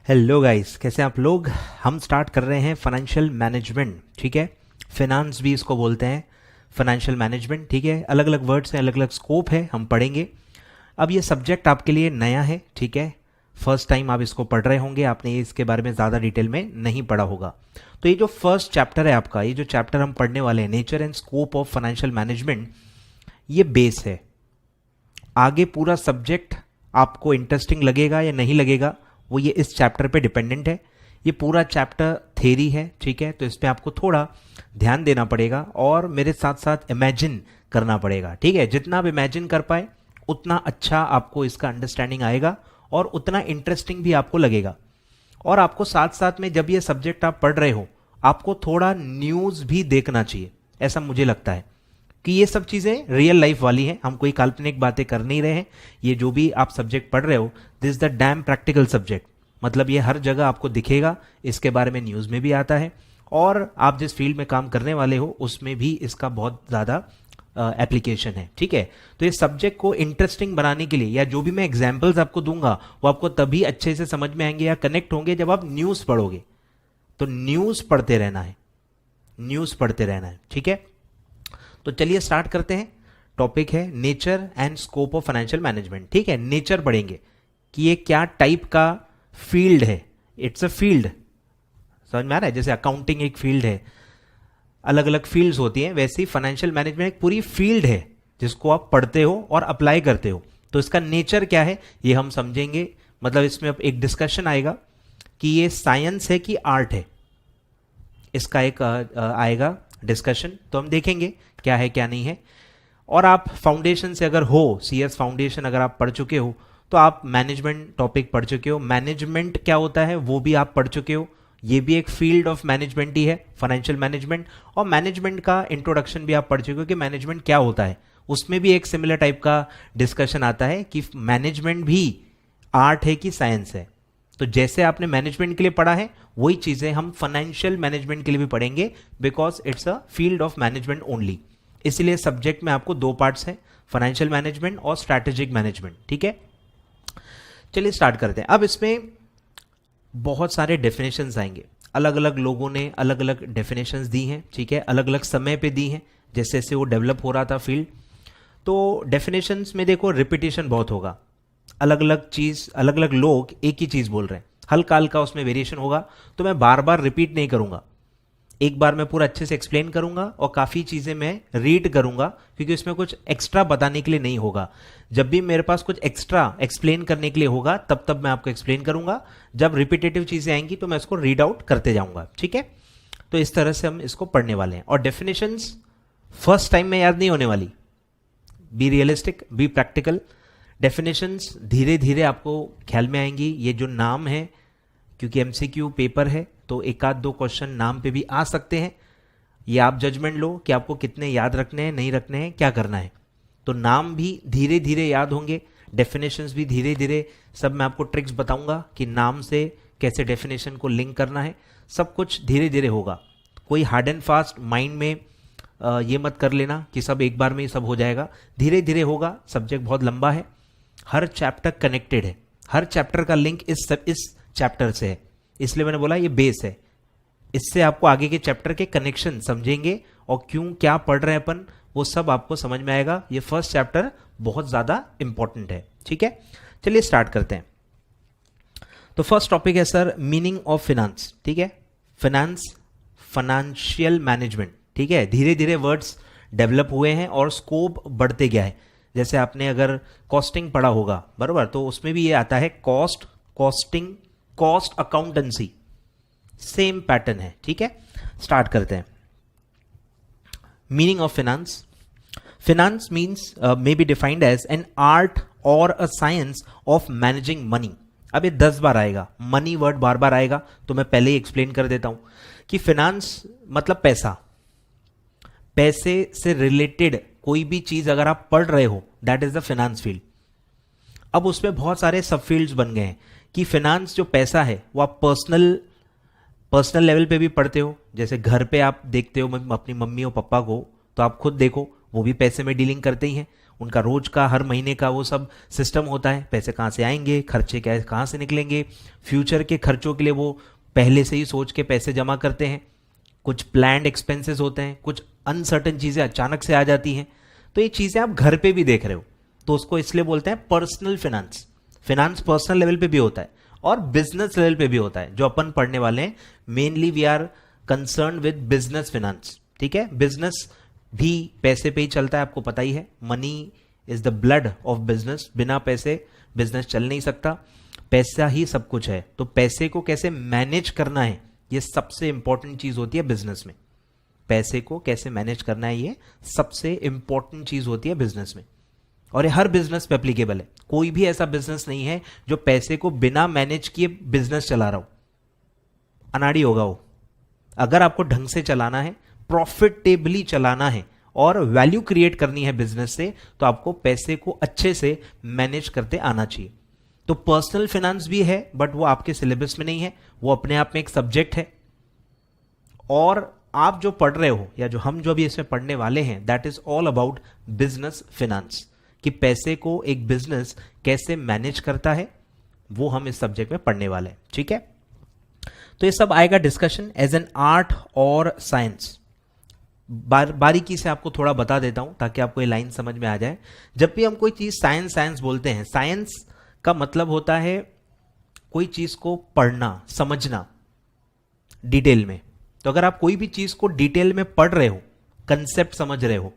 Hello guys, कैसे हैं आप लोग। हम स्टार्ट कर रहे हैं फाइनेंशियल मैनेजमेंट। ठीक है, फिनांस भी इसको बोलते हैं, फाइनेंशियल मैनेजमेंट। ठीक है, अलग अलग वर्ड्स हैं, अलग अलग स्कोप है, हम पढ़ेंगे। अब ये सब्जेक्ट आपके लिए नया है। ठीक है, फर्स्ट टाइम आप इसको पढ़ रहे होंगे, आपने इसके बारे में ज़्यादा डिटेल में नहीं पढ़ा होगा। तो ये जो फर्स्ट चैप्टर है आपका, ये जो चैप्टर हम पढ़ने वाले हैं, nature and scope of financial management, ये बेस है। आगे पूरा सब्जेक्ट आपको इंटरेस्टिंग लगेगा या नहीं लगेगा, वो ये इस चैप्टर पे डिपेंडेंट है। ये पूरा चैप्टर थ्योरी है। ठीक है, तो इस पे आपको थोड़ा ध्यान देना पड़ेगा और मेरे साथ साथ इमेजिन करना पड़ेगा। ठीक है, जितना आप इमेजिन कर पाए उतना अच्छा आपको इसका अंडरस्टैंडिंग आएगा और उतना इंटरेस्टिंग भी आपको लगेगा। और आपको साथ साथ में जब ये सब्जेक्ट आप पढ़ रहे हो, आपको थोड़ा न्यूज़ भी देखना चाहिए, ऐसा मुझे लगता है कि ये सब चीज़ें रियल लाइफ वाली हैं। हम कोई काल्पनिक बातें कर नहीं रहे हैं। ये जो भी आप सब्जेक्ट पढ़ रहे हो, this is the dam practical subject. मतलब ये हर जगह आपको दिखेगा, इसके बारे में न्यूज़ में भी आता है और आप जिस फील्ड में काम करने वाले हो उसमें भी इसका बहुत ज़्यादा एप्लीकेशन है। ठीक है, तो ये सब्जेक्ट को इंटरेस्टिंग बनाने के लिए, या जो भी मैं एग्जाम्पल्स आपको दूंगा वो आपको तभी अच्छे से समझ में आएंगे या कनेक्ट होंगे जब आप न्यूज़ पढ़ोगे। तो न्यूज़ पढ़ते रहना है, न्यूज़ पढ़ते रहना है। ठीक है, तो चलिए स्टार्ट करते हैं। टॉपिक है nature and scope of financial management. ठीक है, नेचर पढ़ेंगे कि ये क्या टाइप का फील्ड है। इट्स अ फील्ड, समझ में आ रहा है। जैसे अकाउंटिंग एक फील्ड है, अलग अलग फील्ड्स होती हैं, वैसे ही फाइनेंशियल मैनेजमेंट एक पूरी फील्ड है जिसको आप पढ़ते हो और अप्लाई करते हो। तो इसका नेचर क्या है ये हम समझेंगे। मतलब इसमें अब एक डिस्कशन आएगा कि ये साइंस है कि आर्ट है, इसका एक आएगा डिस्कशन। तो हम देखेंगे क्या है क्या नहीं है। और आप फाउंडेशन से अगर हो, सीएस फाउंडेशन अगर आप पढ़ चुके हो तो आप मैनेजमेंट टॉपिक पढ़ चुके हो। मैनेजमेंट क्या होता है वो भी आप पढ़ चुके हो। ये भी एक फील्ड ऑफ मैनेजमेंट ही है, फाइनेंशियल मैनेजमेंट। और मैनेजमेंट का इंट्रोडक्शन भी आप पढ़ चुके हो कि मैनेजमेंट क्या होता है। उसमें भी एक सिमिलर टाइप का डिस्कशन आता है कि मैनेजमेंट भी आर्ट है कि साइंस है। तो जैसे आपने मैनेजमेंट के लिए पढ़ा है वही चीजें हम फाइनेंशियल मैनेजमेंट के लिए भी पढ़ेंगे, because it's a field of management only. इसलिए सब्जेक्ट में आपको दो पार्ट्स हैं, फाइनेंशियल मैनेजमेंट और स्ट्रैटेजिक मैनेजमेंट। ठीक है, चलिए स्टार्ट करते हैं। अब इसमें बहुत सारे डेफिनेशंस आएंगे, अलग अलग लोगों ने अलग अलग डेफिनेशंस दी हैं। ठीक है, अलग अलग समय पे दी हैं, जैसे जैसे वो डेवलप हो रहा था फील्ड। तो डेफिनेशंस में देखो रिपीटेशन बहुत होगा, अलग अलग चीज, अलग अलग लोग एक ही चीज बोल रहे हैं, हल्का हल्का उसमें वेरिएशन होगा। तो मैं बार बार रिपीट नहीं करूंगा, एक बार मैं पूरा अच्छे से एक्सप्लेन करूंगा और काफी चीजें मैं रीड करूंगा, क्योंकि इसमें कुछ एक्स्ट्रा बताने के लिए नहीं होगा। जब भी मेरे पास कुछ एक्स्ट्रा एक्सप्लेन करने के लिए होगा तब तब मैं आपको एक्सप्लेन करूंगा। जब रिपीटेटिव चीजें आएंगी तो मैं इसको रीड आउट करते जाऊंगा। ठीक है, तो इस तरह से हम इसको पढ़ने वाले हैं। और डेफिनेशंस फर्स्ट टाइम में याद नहीं होने वाली। Be realistic, be practical. Definitions धीरे धीरे आपको ख्याल में आएंगी। ये जो नाम है, क्योंकि एमसीक्यू पेपर है तो एक आध दो क्वेश्चन नाम पे भी आ सकते हैं। ये आप जजमेंट लो कि आपको कितने याद रखने हैं, नहीं रखने हैं, क्या करना है। तो नाम भी धीरे धीरे याद होंगे, डेफिनेशंस भी धीरे धीरे। सब मैं आपको ट्रिक्स बताऊंगा कि नाम से कैसे डेफिनेशन को लिंक करना है। सब कुछ धीरे धीरे होगा। कोई हार्ड एंड फास्ट माइंड में ये मत कर लेना कि सब एक बार में ही सब हो जाएगा। धीरे धीरे होगा। सब्जेक्ट बहुत लंबा है, हर चैप्टर कनेक्टेड है, हर चैप्टर का लिंक इस चैप्टर से है। इसलिए मैंने बोला ये बेस है, इससे आपको आगे के चैप्टर के कनेक्शन समझेंगे और क्यों क्या पढ़ रहे हैं अपन वो सब आपको समझ में आएगा। ये फर्स्ट चैप्टर बहुत ज्यादा इंपॉर्टेंट है। ठीक है, चलिए स्टार्ट करते हैं। तो फर्स्ट टॉपिक है सर मीनिंग ऑफ फिनांस। ठीक है, फिनांस, फाइनेंशियल मैनेजमेंट। ठीक है, धीरे धीरे वर्ड्स डेवलप हुए हैं और स्कोप बढ़ते गया है। जैसे आपने अगर कॉस्टिंग पढ़ा होगा, बराबर, तो उसमें भी ये आता है cost, costing, cost accountancy, same pattern है। ठीक है, स्टार्ट करते हैं। Meaning of finance. Finance means may be defined as an art और a science of managing money. अब ये 10 बार आएगा, मनी वर्ड बार बार आएगा, तो मैं पहले ही एक्सप्लेन कर देता हूं कि फिनांस मतलब पैसा, पैसे से रिलेटेड कोई भी चीज अगर आप पढ़ रहे हो that is the finance field. अब उसमें बहुत सारे सब फील्ड्स बन गए हैं कि फिनांस जो पैसा है वो आप पर्सनल लेवल पे भी पढ़ते हो। जैसे घर पे आप देखते हो अपनी मम्मी और पापा को, तो आप खुद देखो वो भी पैसे में डीलिंग करते ही हैं। उनका रोज का हर महीने का वो सब सिस्टम होता है, पैसे कहाँ से आएंगे, खर्चे कहाँ से निकलेंगे, फ्यूचर के खर्चों के लिए वो पहले से ही सोच के पैसे जमा करते हैं। कुछ प्लान्ड एक्सपेंसेस होते हैं, कुछ अनसर्टन चीज़ें अचानक से आ जाती हैं। तो ये चीज़ें आप घर पे भी देख रहे हो, तो उसको इसलिए बोलते हैं personal finance. Finance personal level पे भी होता है और बिजनेस लेवल पे भी होता है। जो अपन पढ़ने वाले हैं mainly we are concern with business finance, ठीक है। बिजनेस भी पैसे पे ही चलता है, आपको पता ही है। Money is the blood of business, बिना पैसे बिजनेस चल नहीं सकता, पैसा ही सब कुछ है। तो पैसे को कैसे मैनेज करना है, ये सबसे इंपॉर्टेंट चीज होती है बिजनेस में। पैसे को कैसे मैनेज करना है, ये सबसे इंपॉर्टेंट चीज होती है बिजनेस में, और ये हर बिजनेस पे एप्लीकेबल है। कोई भी ऐसा बिजनेस नहीं है जो पैसे को बिना मैनेज किए बिजनेस चला रहा हो, अनाड़ी होगा वो। अगर आपको ढंग से चलाना है, प्रॉफिटेबली चलाना है और वैल्यू क्रिएट करनी है बिजनेस से, तो आपको पैसे को अच्छे से मैनेज करते आना चाहिए। तो पर्सनल फाइनेंस भी है, बट वो आपके सिलेबस में नहीं है, वो अपने आप में एक सब्जेक्ट है। और आप जो पढ़ रहे हो या जो हम जो अभी इसमें पढ़ने वाले हैं, that is all about business finance, कि पैसे को एक बिजनेस कैसे मैनेज करता है, वो हम इस सब्जेक्ट में पढ़ने वाले हैं, ठीक है। तो ये सब आएगा डिस्कशन एज एन आर्ट और साइंस। बारीकी से आपको थोड़ा बता देता हूं ताकि आपको ये लाइन समझ में आ जाए। जब भी हम कोई चीज साइंस साइंस बोलते हैं, साइंस का मतलब होता है कोई चीज को पढ़ना, समझना डिटेल में। तो अगर आप कोई भी चीज को डिटेल में पढ़ रहे हो, कंसेप्ट समझ रहे हो,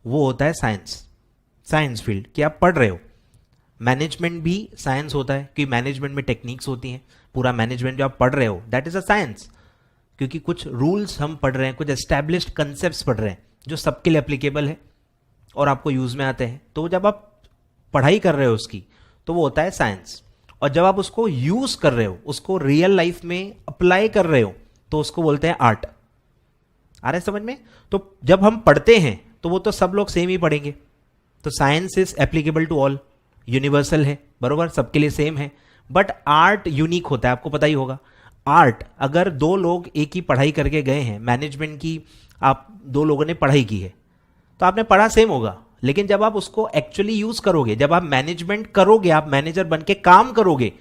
वो होता है साइंस, साइंस फील्ड कि आप पढ़ रहे हो। मैनेजमेंट भी साइंस होता है कि मैनेजमेंट में टेक्निक्स होती हैं। पूरा मैनेजमेंट जो आप पढ़ रहे हो दैट इज अ साइंस, क्योंकि कुछ रूल्स हम पढ़ रहे हैं, कुछ एस्टैब्लिश्ड कंसेप्ट्स पढ़ रहे हैं जो सबके लिए एप्लीकेबल है और आपको यूज में आते हैं। तो जब आप पढ़ाई कर रहे हो उसकी, तो वो होता है साइंस। और जब आप उसको यूज कर रहे हो, उसको रियल लाइफ में अप्लाई कर रहे हो, तो उसको बोलते हैं आर्ट। आ रहा है समझ में? तो जब हम पढ़ते हैं तो वो तो सब लोग सेम ही पढ़ेंगे। तो science is applicable to all, universal है, बरोबर, सबके लिए सेम है। बट आर्ट यूनिक होता है, आपको पता ही होगा। आर्ट, अगर दो लोग एक ही पढ़ाई करके गए हैं, मैनेजमेंट की आप दो लोगों ने पढ़ाई की है, तो आपने पढ़ा सेम होगा, लेकिन जब आप उसको एक्चुअली यूज करोगे, जब आप मैनेजमेंट करोगे, आप मैनेजर बन के काम करोगे,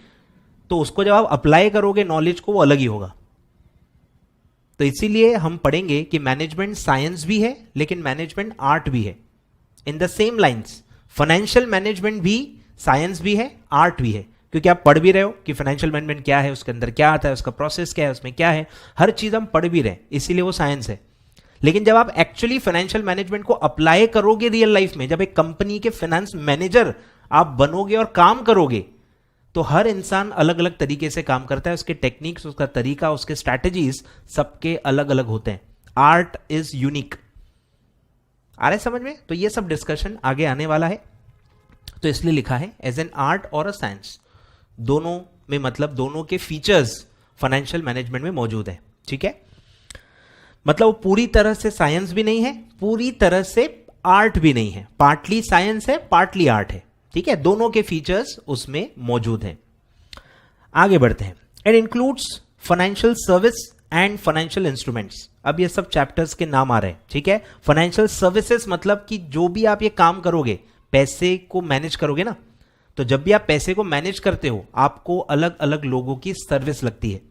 तो उसको जब आप अप्लाई करोगे नॉलेज को, वो अलग ही होगा। तो इसीलिए हम पढ़ेंगे कि मैनेजमेंट साइंस भी है लेकिन मैनेजमेंट आर्ट भी है। In the same lines financial management भी साइंस भी है, आर्ट भी है, क्योंकि आप पढ़ भी रहे हो कि फाइनेंशियल मैनेजमेंट क्या है, उसके अंदर क्या आता है, उसका प्रोसेस क्या है, उसमें क्या है, हर चीज हम पढ़ भी रहे हैं, इसीलिए वो साइंस है। लेकिन जब आप एक्चुअली फाइनेंशियल मैनेजमेंट को अप्लाई करोगे रियल लाइफ में, जब एक कंपनी के फाइनेंस मैनेजर आप बनोगे और काम करोगे, तो हर इंसान अलग अलग तरीके से काम करता है, उसके टेक्निक्स, उसका तरीका, उसके स्ट्रैटेजीज सबके अलग अलग होते हैं। Art is unique. आ रहा है समझ में? तो ये सब डिस्कशन आगे आने वाला है, तो इसलिए लिखा है एज एन आर्ट और अ साइंस। दोनों में मतलब दोनों के फीचर्स फाइनेंशियल मैनेजमेंट में मौजूद है, ठीक है। मतलब वो पूरी तरह से साइंस भी नहीं है, पूरी तरह से आर्ट भी नहीं है, पार्टली साइंस है, पार्टली आर्ट है, ठीक है। दोनों के फीचर्स उसमें मौजूद हैं। आगे बढ़ते हैं। It includes financial service and financial instruments. अब ये सब चैप्टर्स के नाम आ रहे हैं, ठीक है। फाइनेंशियल सर्विसेज मतलब कि जो भी आप ये काम करोगे, पैसे को मैनेज करोगे ना, तो जब भी आप पैसे को मैनेज करते हो, आपको अलग अलग लोगों की सर्विस लगती है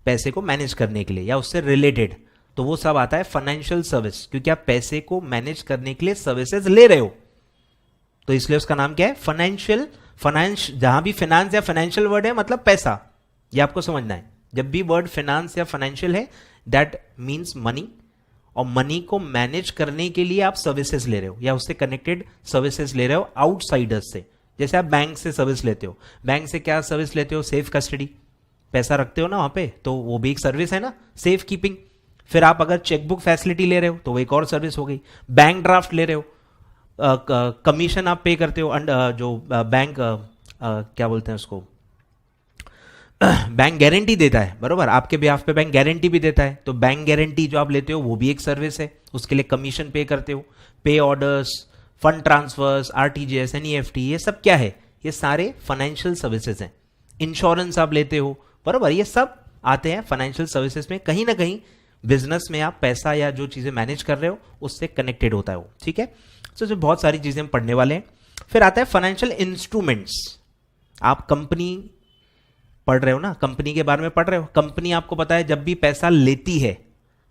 पैसे को मैनेज करने के लिए या उससे रिलेटेड, तो वो सब आता है फाइनेंशियल सर्विस, क्योंकि आप पैसे को मैनेज करने के लिए सर्विसेज ले रहे हो, तो इसलिए उसका नाम क्या है, फाइनेंशियल। फाइनेंस, जहां भी फाइनेंस या फाइनेंशियल वर्ड है मतलब पैसा, ये आपको समझना है। जब भी वर्ड फाइनेंस या फाइनेंशियल है, दैट मीन्स मनी, और मनी को मैनेज करने के लिए आप सर्विसेज ले रहे हो या उससे कनेक्टेड सर्विसेज ले रहे हो आउटसाइडर्स से। जैसे आप बैंक से सर्विस लेते हो, बैंक से क्या सर्विस लेते हो, सेफ कस्टडी, पैसा रखते हो ना वहां पे, तो वो भी एक सर्विस है ना, सेफ कीपिंग। फिर आप अगर चेकबुक फैसिलिटी ले रहे हो तो वो एक और सर्विस हो गई। बैंक ड्राफ्ट ले रहे हो, कमीशन आप पे करते हो, जो बैंक क्या बोलते हैं उसको, बैंक गारंटी देता है, बरोबर, आपके बिहाफ पे बैंक गारंटी भी देता है, तो बैंक गारंटी जो आप लेते हो वो भी एक सर्विस है, उसके लिए कमीशन पे करते हो। Pay orders, fund transfers, RTGS, NEFT, ये सब क्या है, ये सारे फाइनेंशियल सर्विसेज हैं। इंश्योरेंस आप लेते हो, बरोबर, ये सब आते हैं फाइनेंशियल सर्विसेज में। कहीं ना कहीं बिजनेस में आप पैसा या जो चीजें मैनेज कर रहे हो उससे कनेक्टेड होता है वो, ठीक है। जो बहुत सारी चीजें हम पढ़ने वाले हैं। फिर आता है फाइनेंशियल इंस्ट्रूमेंट्स। आप कंपनी पढ़ रहे हो ना, कंपनी के बारे में पढ़ रहे हो। कंपनी आपको पता है जब भी पैसा लेती है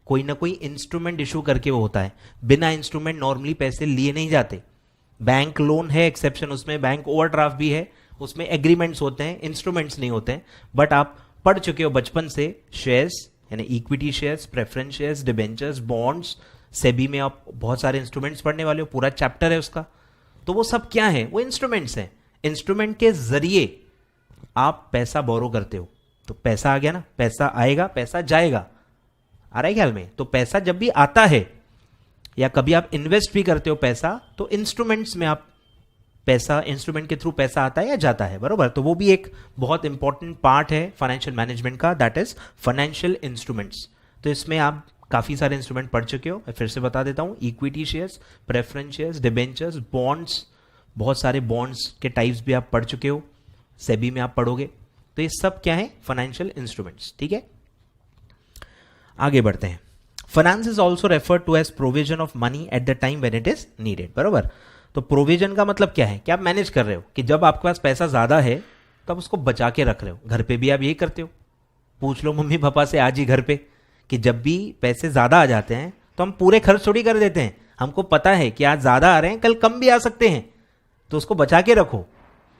कोई ना कोई इंस्ट्रूमेंट इशू करके वो होता है। बिना इंस्ट्रूमेंट नॉर्मली पैसे लिए नहीं जाते। बैंक लोन है एक्सेप्शन, उसमें बैंक ओवरड्राफ्ट भी है, उसमें एग्रीमेंट्स होते हैं, इंस्ट्रूमेंट्स नहीं होते हैं। बट आप पढ़ चुके हो बचपन से शेयर्स यानी equity shares, preference shares, debentures, bonds, SEBI में आप बहुत सारे इंस्ट्रूमेंट्स पढ़ने वाले हो, पूरा चैप्टर है उसका। तो वो सब क्या है? वो इंस्ट्रूमेंट्स हैं। इंस्ट्रूमेंट के जरिए आप पैसा बोरो करते हो। तो पैसा आ गया ना, पैसा आएगा, पैसा जाएगा। आ रहा है ख्याल में? तो पैसा जब भी आता है या कभी आप इन्वेस्ट भी करते हो पैसा, तो इंस्ट्रूमेंट्स में आप पैसा, इंस्ट्रूमेंट के थ्रू पैसा आता है या जाता है, बरोबर। तो वो भी एक बहुत इंपॉर्टेंट पार्ट है फाइनेंशियल मैनेजमेंट का, दैट इज फाइनेंशियल इंस्ट्रूमेंट्स। तो इसमें आप काफी सारे इंस्ट्रूमेंट पढ़ चुके हो, मैं फिर से बता देता हूं। Equity shares, preference shares, debentures, bonds, बहुत सारे बॉन्ड्स के टाइप्स भी आप पढ़ चुके हो, सेबी में आप पढ़ोगे। तो ये सब क्या है? Financial instruments. ठीक है, आगे बढ़ते हैं। Finance is also referred to as provision of money at the time when it is needed, बरोबर। तो प्रोविजन का मतलब क्या है? कि आप मैनेज कर रहे हो, कि जब आपके पास पैसा ज्यादा है तो आप उसको बचा के रख रहे हो। घर पे भी आप यही करते हो, पूछ लो मम्मी पापा से आज ही घर पे, कि जब भी पैसे ज्यादा आ जाते हैं तो हम पूरे खर्च थोड़ी कर देते हैं। हमको पता है कि आज ज्यादा आ रहे हैं, कल कम भी आ सकते हैं, तो उसको बचा के रखो।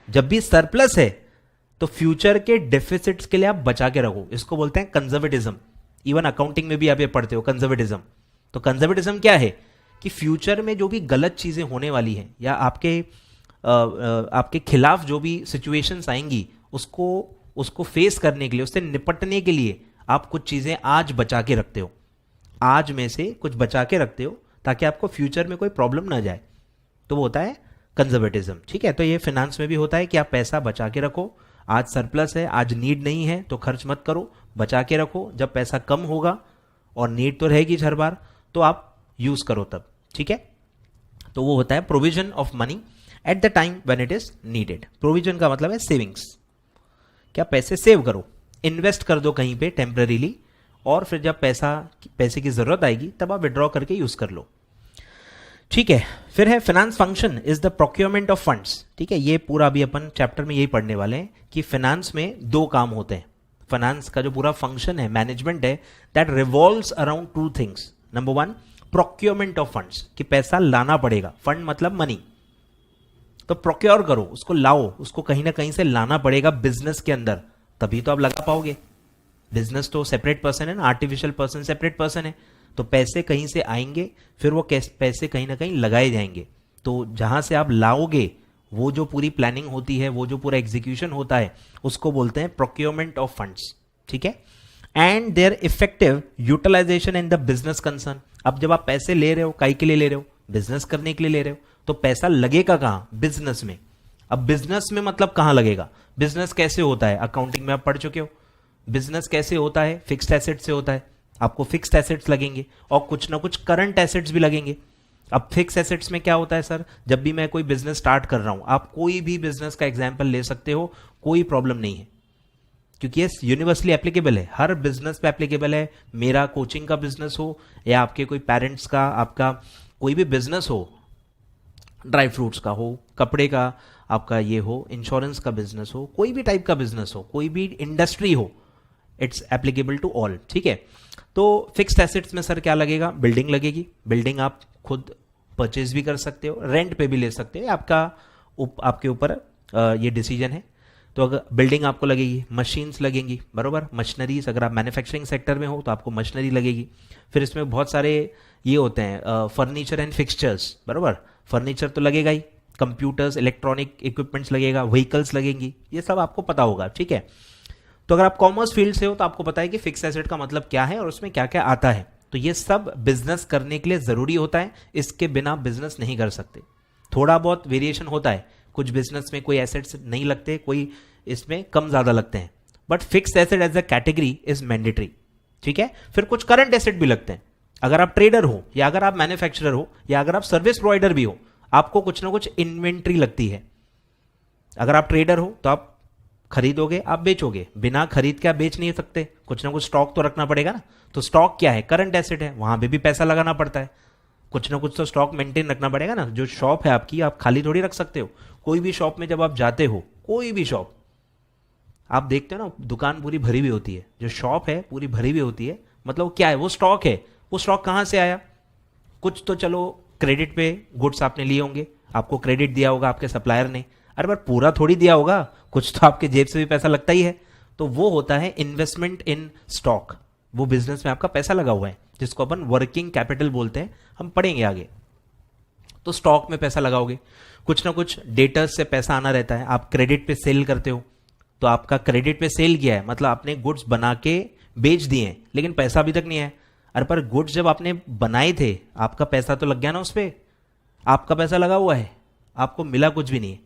जब भी सरप्लस है तो फ्यूचर के डेफिसिट्स के लिए आप बचा के रखो। इसको बोलते हैं कंजर्वेटिज्म। इवन अकाउंटिंग में भी आप ये पढ़ते हो, कंजर्वेटिज्म। तो कंजर्वेटिज्म क्या है? कि फ्यूचर में जो भी गलत चीजें होने वाली हैं या आपके खिलाफ जो भी सिचुएशंस आएंगी, उसको फेस करने के लिए, उससे निपटने के लिए आप कुछ चीजें आज बचा के रखते हो। आज में से कुछ बचा के रखते हो ताकि आपको फ्यूचर में कोई प्रॉब्लम ना जाए। तो वो होता है कंजर्वेटिज्म। ठीक है, तो ये फाइनेंस में भी होता है कि आप पैसा बचा के रखो। आज सरप्लस है, आज नीड नहीं है तो खर्च मत करो, बचा के रखो। जब पैसा कम होगा और नीड तो रहेगी हर बार, तो आप यूज करो तब। ठीक है, तो वो होता है provision of money at the time when it is needed. Provision का मतलब है सेविंग्स। क्या? पैसे सेव करो, इन्वेस्ट कर दो कहीं पे टेम्पररीली, और फिर जब पैसे की जरूरत आएगी तब आप विड्रॉ करके यूज कर लो। ठीक है, फिर है finance function is the procurement of funds. ठीक है, ये पूरा अभी अपन चैप्टर में यही पढ़ने वाले हैं कि फाइनेंस में दो काम होते हैं। फाइनेंस का जो पूरा फंक्शन है, मैनेजमेंट है, that revolves around two things. Number one, procurement of funds, कि पैसा लाना पड़ेगा। फंड मतलब मनी, तो प्रोक्योर करो, उसको लाओ, उसको कहीं ना कहीं से लाना पड़ेगा बिजनेस के अंदर, तभी तो आप लगा पाओगे। बिजनेस तो सेपरेट पर्सन है ना, आर्टिफिशियल पर्सन सेपरेट पर्सन है। तो पैसे कहीं से आएंगे, फिर वो पैसे कहीं ना कहीं लगाए जाएंगे। तो जहां से आप लाओगे, वो जो पूरी प्लानिंग होती है, वो जो पूरा एग्जीक्यूशन होता है, उसको बोलते हैं प्रोक्योरमेंट ऑफ फंड्स। ठीक है, and their effective utilization in the business concern. अब जब आप पैसे ले रहे हो, काई के लिए ले रहे हो? बिजनेस करने के लिए ले रहे हो, तो पैसा लगेगा कहां? बिजनेस में। अब बिजनेस में मतलब कहां लगेगा? बिजनेस कैसे होता है? अकाउंटिंग में आप पढ़ चुके हो। बिजनेस कैसे होता है? फिक्स्ड एसेट से होता है। आपको फिक्स्ड एसेट्स लगेंगे और कुछ ना कुछ करंट एसेट्स भी लगेंगे। अब फिक्स एसेट्स में क्या होता है सर? जब भी मैं कोई बिजनेस स्टार्ट कर रहा हूं, आप कोई भी बिजनेस का एग्जांपल ले सकते हो, कोई प्रॉब्लम नहीं है, क्योंकि ये यूनिवर्सली एप्लीकेबल है, हर बिजनेस पे एप्लीकेबल है। मेरा कोचिंग का बिजनेस हो या आपके कोई पेरेंट्स का, आपका कोई भी बिजनेस हो, ड्राई फ्रूट्स का हो, कपड़े का आपका ये हो, इंश्योरेंस का बिजनेस हो, कोई भी टाइप का बिजनेस हो, कोई भी इंडस्ट्री हो, इट्स एप्लीकेबल टू ऑल। ठीक है, तो फिक्स्ड एसेट्स में सर क्या लगेगा? बिल्डिंग लगेगी। बिल्डिंग आप खुद परचेज भी कर सकते हो, रेंट पे भी ले सकते हो, आपके ऊपर ये डिसीजन है। तो अगर बिल्डिंग आपको लगेगी, मशीन्स लगेंगी, बरोबर, मशीनरीज। अगर आप मैन्युफैक्चरिंग सेक्टर में हो तो आपको मशीनरी लगेगी। फिर इसमें बहुत सारे ये होते हैं फर्नीचर एंड फिक्सचर्स, बरोबर, फर्नीचर तो लगेगा ही, कंप्यूटर्स, इलेक्ट्रॉनिक इक्विपमेंट्स लगेगा, व्हीकल्स लगेंगी, ये सब आपको पता होगा। ठीक है, तो अगर आप कॉमर्स फील्ड से हो तो आपको पता है कि फिक्स एसेट का मतलब क्या है और उसमें क्या क्या आता है। तो ये सब बिजनेस करने के लिए जरूरी होता है, इसके बिना बिजनेस नहीं कर सकते। थोड़ा बहुत वेरिएशन होता है, कुछ बिजनेस में कोई एसेट्स नहीं लगते, कोई इसमें कम ज्यादा लगते हैं, but fix asset as a category is mandatory. ठीक है, फिर कुछ करंट एसेट भी लगते हैं। अगर आप ट्रेडर हो या अगर आप मैन्युफैक्चरर हो या अगर आप सर्विस प्रोवाइडर भी हो, आपको कुछ ना कुछ इन्वेंट्री लगती है। अगर आप ट्रेडर हो तो आप खरीदोगे, आप बेचोगे, बिना खरीद के आप बेच नहीं सकते, कुछ ना कुछ स्टॉक तो रखना पड़ेगा ना। तो स्टॉक क्या है? करंट एसेट है, वहां पे भी पैसा लगाना पड़ता है। कुछ ना कुछ तो स्टॉक मेंटेन रखना पड़ेगा ना। जो शॉप है आपकी, आप खाली थोड़ी रख सकते हो। कोई भी शॉप में जब आप जाते हो, कोई भी शॉप आप देखते हो ना, दुकान पूरी भरी हुई होती है, जो शॉप है पूरी भरी हुई होती है, मतलब क्या है, वो स्टॉक है। वो स्टॉक कहाँ से आया? कुछ तो चलो क्रेडिट पे गुड्स आपने लिए होंगे, आपको क्रेडिट दिया होगा आपके सप्लायर ने। अरे पर पूरा थोड़ी दिया होगा, कुछ तो आपके जेब से भी पैसा लगता ही है। तो वो होता है इन्वेस्टमेंट इन स्टॉक। वो बिजनेस में आपका पैसा लगा हुआ है, जिसको अपन वर्किंग कैपिटल बोलते हैं, हम पढ़ेंगे आगे। तो स्टॉक में पैसा लगाओगे, कुछ ना कुछ डेटर्स से पैसा आना रहता है। आप क्रेडिट पे सेल करते हो, तो आपका क्रेडिट पे सेल किया है, मतलब आपने गुड्स बना के बेच दिए हैं, लेकिन पैसा अभी तक नहीं है। अरे पर गुड्स जब आपने बनाए थे, आपका पैसा तो लग गया ना उस पर, आपका पैसा लगा हुआ है, आपको मिला कुछ भी नहीं है,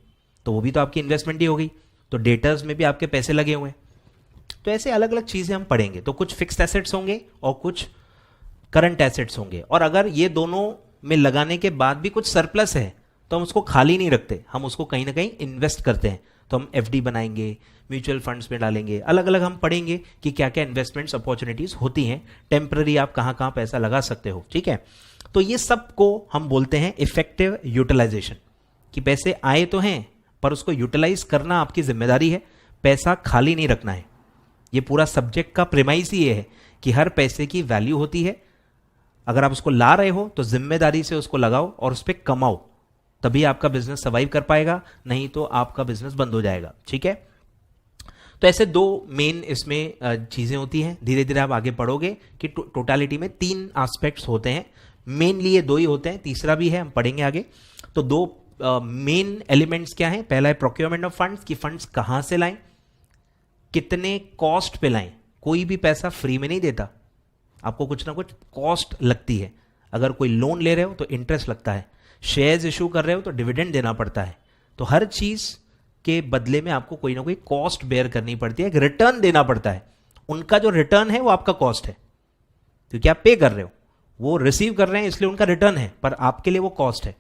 तो वो भी तो आपकी इन्वेस्टमेंट ही हो गई। तो डेटर्स में भी आपके पैसे लगे हुए हैं। तो ऐसे अलग अलग चीजें हम पढ़ेंगे। तो कुछ फिक्स्ड एसेट्स होंगे और कुछ करंट एसेट्स होंगे। और अगर ये दोनों में लगाने के बाद भी कुछ सरप्लस है, तो हम उसको खाली नहीं रखते, हम उसको कहीं ना कहीं इन्वेस्ट करते हैं। तो हम एफडी बनाएंगे, म्यूचुअल फंड्स में डालेंगे, अलग अलग हम पढ़ेंगे कि क्या क्या इन्वेस्टमेंट्स अपॉर्चुनिटीज होती हैं, टेम्पररी आप कहाँ कहाँ पैसा लगा सकते हो। ठीक है, तो ये सब को हम बोलते हैं इफेक्टिव यूटिलाइजेशन, कि पैसे आए तो हैं पर उसको यूटिलाइज करना आपकी जिम्मेदारी है, पैसा खाली नहीं रखना है। ये पूरा सब्जेक्ट का प्रेमाइस ही ये है कि हर पैसे की वैल्यू होती है। अगर आप उसको ला रहे हो तो जिम्मेदारी से उसको लगाओ और उस पर कमाओ, तभी आपका बिजनेस सर्वाइव कर पाएगा, नहीं तो आपका बिजनेस बंद हो जाएगा। ठीक है, तो ऐसे दो मेन इसमें चीजें होती हैं। धीरे धीरे आप आगे पढ़ोगे कि टोटालिटी में 3 एस्पेक्ट्स होते हैं, मेनली ये 2 ही होते हैं, तीसरा भी है, हम पढ़ेंगे आगे। तो 2 मेन एलिमेंट्स क्या हैं? पहला है प्रोक्योरमेंट ऑफ फंड्स, कि फंड्स कहां से लाएं, कितने कॉस्ट पे लाएं। कोई भी पैसा फ्री में नहीं देता, आपको कुछ ना कुछ कॉस्ट लगती है। अगर कोई लोन ले रहे हो तो इंटरेस्ट लगता है, शेयर्स इशू कर रहे हो तो डिविडेंड देना पड़ता है। तो हर चीज के बदले में आपको कोई ना कोई कॉस्ट बेयर करनी पड़ती है, एक रिटर्न देना पड़ता है। उनका जो रिटर्न है वो आपका कॉस्ट है, क्योंकि आप पे कर रहे हो, वो रिसीव कर रहे हैं इसलिए उनका रिटर्न है, पर आपके लिए वो कॉस्ट है।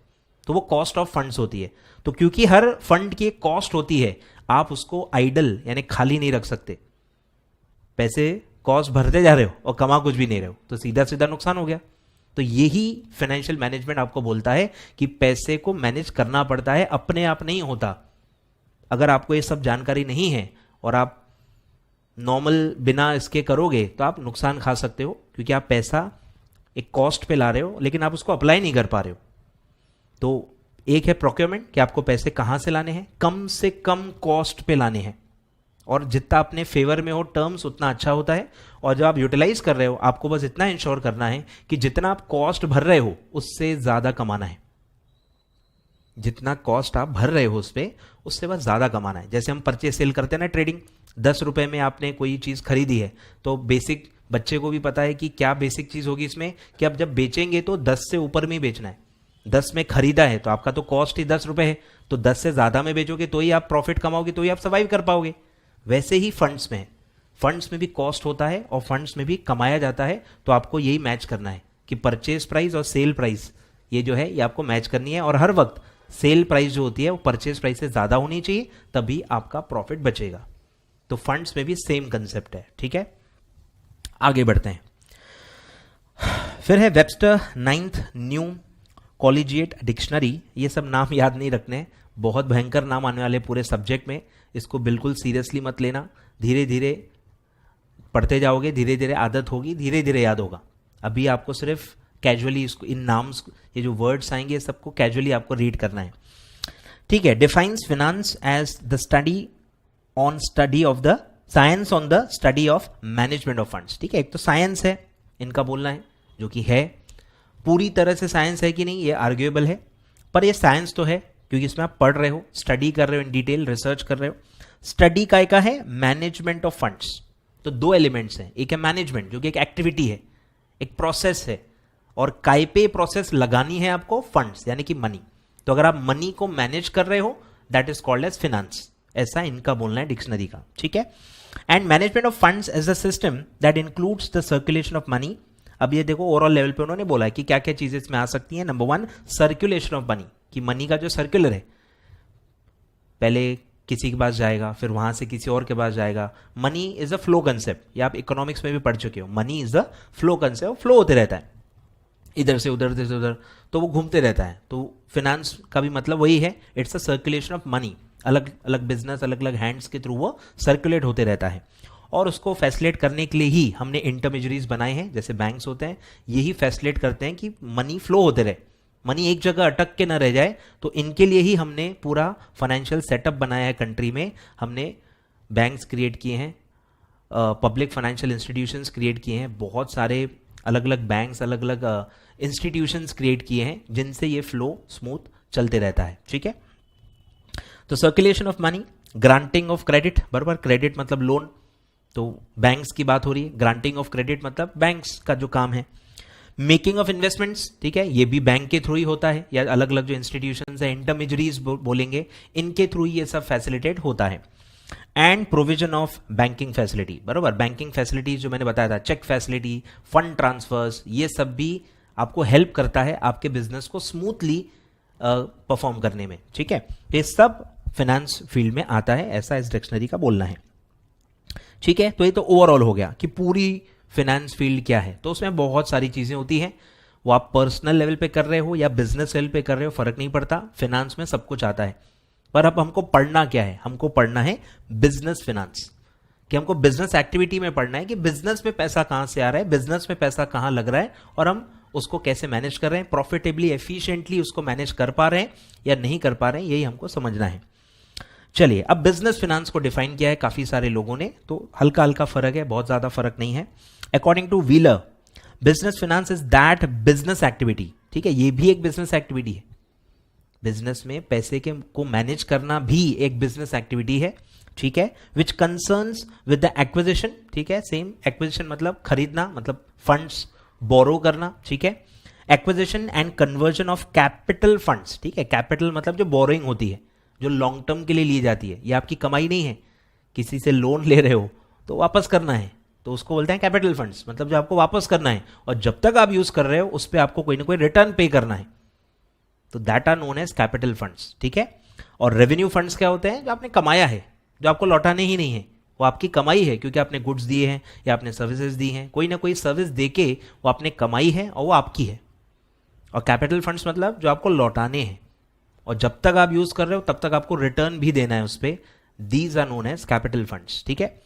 तो वो कॉस्ट ऑफ फंड्स होती है। तो क्योंकि हर फंड की एक कॉस्ट होती है, आप उसको आइडल यानी खाली नहीं रख सकते। पैसे कॉस्ट भरते जा रहे हो और कमा कुछ भी नहीं रहे हो, तो सीधा सीधा नुकसान हो गया। तो यही फाइनेंशियल मैनेजमेंट आपको बोलता है कि पैसे को मैनेज करना पड़ता है, अपने आप नहीं होता। अगर आपको ये सब जानकारी नहीं है और आप नॉर्मल बिना इसके करोगे तो आप नुकसान खा सकते हो, क्योंकि आप पैसा एक कॉस्ट पे ला रहे हो लेकिन आप उसको अप्लाई नहीं कर पा रहे हो। तो एक है प्रोक्योरमेंट, कि आपको पैसे कहां से लाने हैं, कम से कम कॉस्ट पे लाने हैं, और जितना अपने फेवर में हो टर्म्स उतना अच्छा होता है। और जब आप यूटिलाइज कर रहे हो, आपको बस इतना इंश्योर करना है कि जितना आप कॉस्ट भर रहे हो उससे ज्यादा कमाना है। जितना कॉस्ट आप भर रहे हो उस पर, उससे बस ज्यादा कमाना है। जैसे हम परचेज सेल करते हैं ना, ट्रेडिंग, 10 रुपए में आपने कोई चीज खरीदी है, तो बेसिक बच्चे को भी पता है कि क्या बेसिक चीज होगी इसमें, कि आप जब बेचेंगे तो 10 से ऊपर में ही बेचना है। 10 में खरीदा है तो आपका तो कॉस्ट ही 10 रुपए है, तो 10 से ज्यादा में बेचोगे तो ही आप प्रॉफिट कमाओगे, तो ही आप सर्वाइव कर पाओगे। वैसे ही फंड्स में, फंड्स में भी कॉस्ट होता है और फंड्स में भी कमाया जाता है। तो आपको यही मैच करना है कि परचेज प्राइस और सेल प्राइस, ये जो है ये आपको मैच करनी है। और हर वक्त सेल प्राइस जो होती है वो परचेज प्राइस से ज्यादा होनी चाहिए, तभी आपका प्रॉफिट बचेगा। तो फंड्स में भी सेम कंसेप्ट है। ठीक है, आगे बढ़ते हैं। फिर है Webster 9th new collegiate dictionary. ये सब नाम याद नहीं रखने, बहुत भयंकर नाम आने वाले पूरे सब्जेक्ट में। इसको बिल्कुल सीरियसली मत लेना, धीरे धीरे पढ़ते जाओगे, धीरे धीरे आदत होगी, धीरे धीरे याद होगा। अभी आपको सिर्फ कैजुअली इसको, इन नाम्स, ये जो वर्ड्स आएंगे सबको कैजुअली आपको रीड करना है। ठीक है, defines finance as the study of the science on the study of management of funds. ठीक है, एक तो साइंस है इनका बोलना है, जो कि है, पूरी तरह से साइंस है कि नहीं ये आर्ग्यूएबल है, पर ये साइंस तो है क्योंकि इसमें आप पढ़ रहे हो, स्टडी कर रहे हो, इन डिटेल रिसर्च कर रहे हो। स्टडी काय का है? Management of funds. तो 2 एलिमेंट्स हैं, एक है मैनेजमेंट जो कि एक एक्टिविटी है, एक प्रोसेस है, और काय पे प्रोसेस लगानी है आपको? फंड्स यानी कि मनी। तो अगर आप मनी को मैनेज कर रहे हो, that is called as finance, ऐसा इनका बोलना है डिक्शनरी का। ठीक है, and management of funds as a system that includes the circulation of money. अब ये देखो ओवरऑल लेवल पे उन्होंने बोला है कि क्या क्या चीजें इसमें आ सकती हैं। नंबर 1, सर्कुलेशन ऑफ मनी, कि मनी का जो सर्कुलर है, पहले किसी के पास जाएगा, फिर वहां से किसी और के पास जाएगा। Money is a flow concept, ये आप इकोनॉमिक्स में भी पढ़ चुके हो। Money is a flow concept, flow होते रहता है। इधर से उधर, इधर से उधर, तो वो घूमते रहता है। तो फिनेंस का भी मतलब वही है, it's a circulation of money, अलग अलग बिजनेस, अलग अलग हैंड्स के थ्रू वो सर्कुलेट होते रहता है। और उसको फैसिलिटेट करने के लिए ही हमने इंटरमीडियरीज बनाए हैं, जैसे बैंक्स होते हैं, यही फैसिलिटेट करते हैं कि मनी फ्लो होते रहे, मनी एक जगह अटक के ना रह जाए। तो इनके लिए ही हमने पूरा फाइनेंशियल सेटअप बनाया है कंट्री में। हमने बैंक्स क्रिएट किए हैं, पब्लिक फाइनेंशियल इंस्टीट्यूशंस क्रिएट किए हैं, बहुत सारे अलग अलग बैंक्स, अलग अलग इंस्टीट्यूशंस क्रिएट किए हैं, जिनसे ये फ्लो स्मूथ चलते रहता है। ठीक है, तो circulation of money, granting of credit, बराबर, क्रेडिट मतलब लोन, तो बैंक्स की बात हो रही है, ग्रांटिंग ऑफ क्रेडिट मतलब बैंक्स का जो काम है। मेकिंग ऑफ इन्वेस्टमेंट्स, ठीक है, ये भी बैंक के थ्रू ही होता है, या अलग अलग जो इंस्टीट्यूशंस है, इंटरमीडियरीज बोलेंगे, इनके थ्रू ही ये सब फैसिलिटेट होता है। And provision of banking facility, बराबर, बैंकिंग फैसिलिटीज जो मैंने बताया था, चेक फैसिलिटी, फंड ट्रांसफर्स, ये सब भी आपको हेल्प करता है आपके बिजनेस को स्मूथली परफॉर्म करने में। ठीक है, ये सब फाइनेंस फील्ड में आता है, ऐसा इस डिक्शनरी का बोलना है। ठीक है, तो ये तो ओवरऑल हो गया कि पूरी फाइनेंस फील्ड क्या है। तो उसमें बहुत सारी चीजें होती हैं, वो आप पर्सनल लेवल पे कर रहे हो या बिजनेस लेवल पे कर रहे हो, फर्क नहीं पड़ता, फाइनेंस में सब कुछ आता है। पर अब हमको पढ़ना क्या है, हमको पढ़ना है बिजनेस फाइनेंस, कि हमको बिजनेस एक्टिविटी में पढ़ना है कि बिजनेस में पैसा कहां से आ रहा है, बिजनेस में पैसा कहां लग रहा है, और हम उसको कैसे मैनेज कर रहे हैं, प्रॉफिटेबली, एफिशिएंटली उसको मैनेज कर पा रहे हैं या नहीं कर पा रहे हैं, यही हमको समझना है। चलिए, अब बिजनेस फाइनेंस को डिफाइन किया है काफी सारे लोगों ने, तो हल्का हल्का फर्क है, बहुत ज्यादा फर्क नहीं है। According two wheeler, business finance is that business activity, ठीक है, ये भी एक बिजनेस एक्टिविटी है, बिजनेस में पैसे के को मैनेज करना भी एक बिजनेस एक्टिविटी है। ठीक है, विच कंसर्न्स विद द एक्विजिशन, ठीक है, सेम, एक्विजिशन मतलब खरीदना, मतलब फंड्स बोरो करना। ठीक है, acquisition and conversion of capital funds, ठीक है, कैपिटल मतलब जो बोरोइंग होती है, जो लॉन्ग टर्म के लिए ली जाती है, ये आपकी कमाई नहीं है, किसी से लोन ले रहे हो तो वापस करना है, तो उसको बोलते हैं कैपिटल फंड्स, मतलब जो आपको वापस करना है, और जब तक आप यूज कर रहे हो उस पर आपको कोई ना कोई रिटर्न पे करना है, तो that are known as capital funds. ठीक है, और रेवेन्यू फंड्स क्या होते हैं, जो आपने कमाया है, जो आपको लौटाने ही नहीं है, वो आपकी कमाई है, क्योंकि आपने गुड्स दिए हैं या आपने सर्विसेज दी हैं, कोई ना कोई सर्विस देके वो आपने कमाई है और वो आपकी है। और कैपिटल फंड्स मतलब जो आपको लौटाने हैं, और जब तक आप यूज कर रहे हो तब तक आपको रिटर्न भी देना है उस पर, these are known as capital funds. ठीक है,